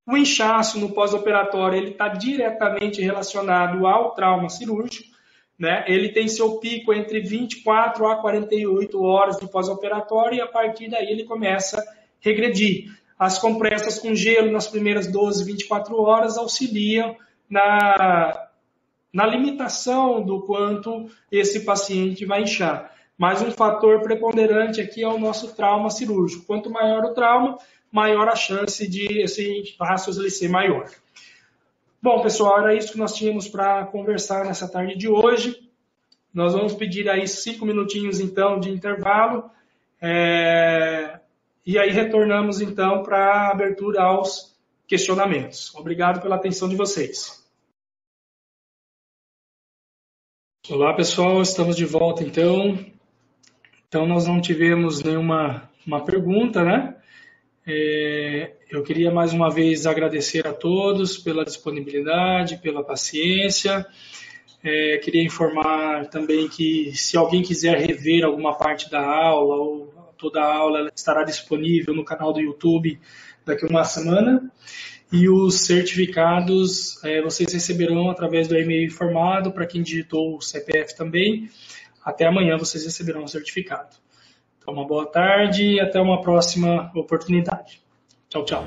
O inchaço no pós-operatório ele está diretamente relacionado ao trauma cirúrgico, né? Ele tem seu pico entre 24 a 48 horas de pós-operatório e a partir daí ele começa a regredir. As compressas com gelo nas primeiras 12, 24 horas auxiliam na limitação do quanto esse paciente vai inchar. Mas um fator preponderante aqui é o nosso trauma cirúrgico. Quanto maior o trauma, maior a chance de esse inchaço ser maior. Bom, pessoal, era isso que nós tínhamos para conversar nessa tarde de hoje. Nós vamos pedir aí 5 minutinhos, então, de intervalo. E aí retornamos, então, para a abertura aos questionamentos. Obrigado pela atenção de vocês. Olá, pessoal, estamos de volta, então. Então, nós não tivemos nenhuma pergunta, né? Eu queria mais uma vez agradecer a todos pela disponibilidade, pela paciência. Queria informar também que se alguém quiser rever alguma parte da aula ou toda a aula, ela estará disponível no canal do YouTube daqui a uma semana. E os certificados vocês receberão através do e-mail informado, para quem digitou o CPF também. Até amanhã vocês receberão o certificado. Então, uma boa tarde e até uma próxima oportunidade. Tchau, tchau.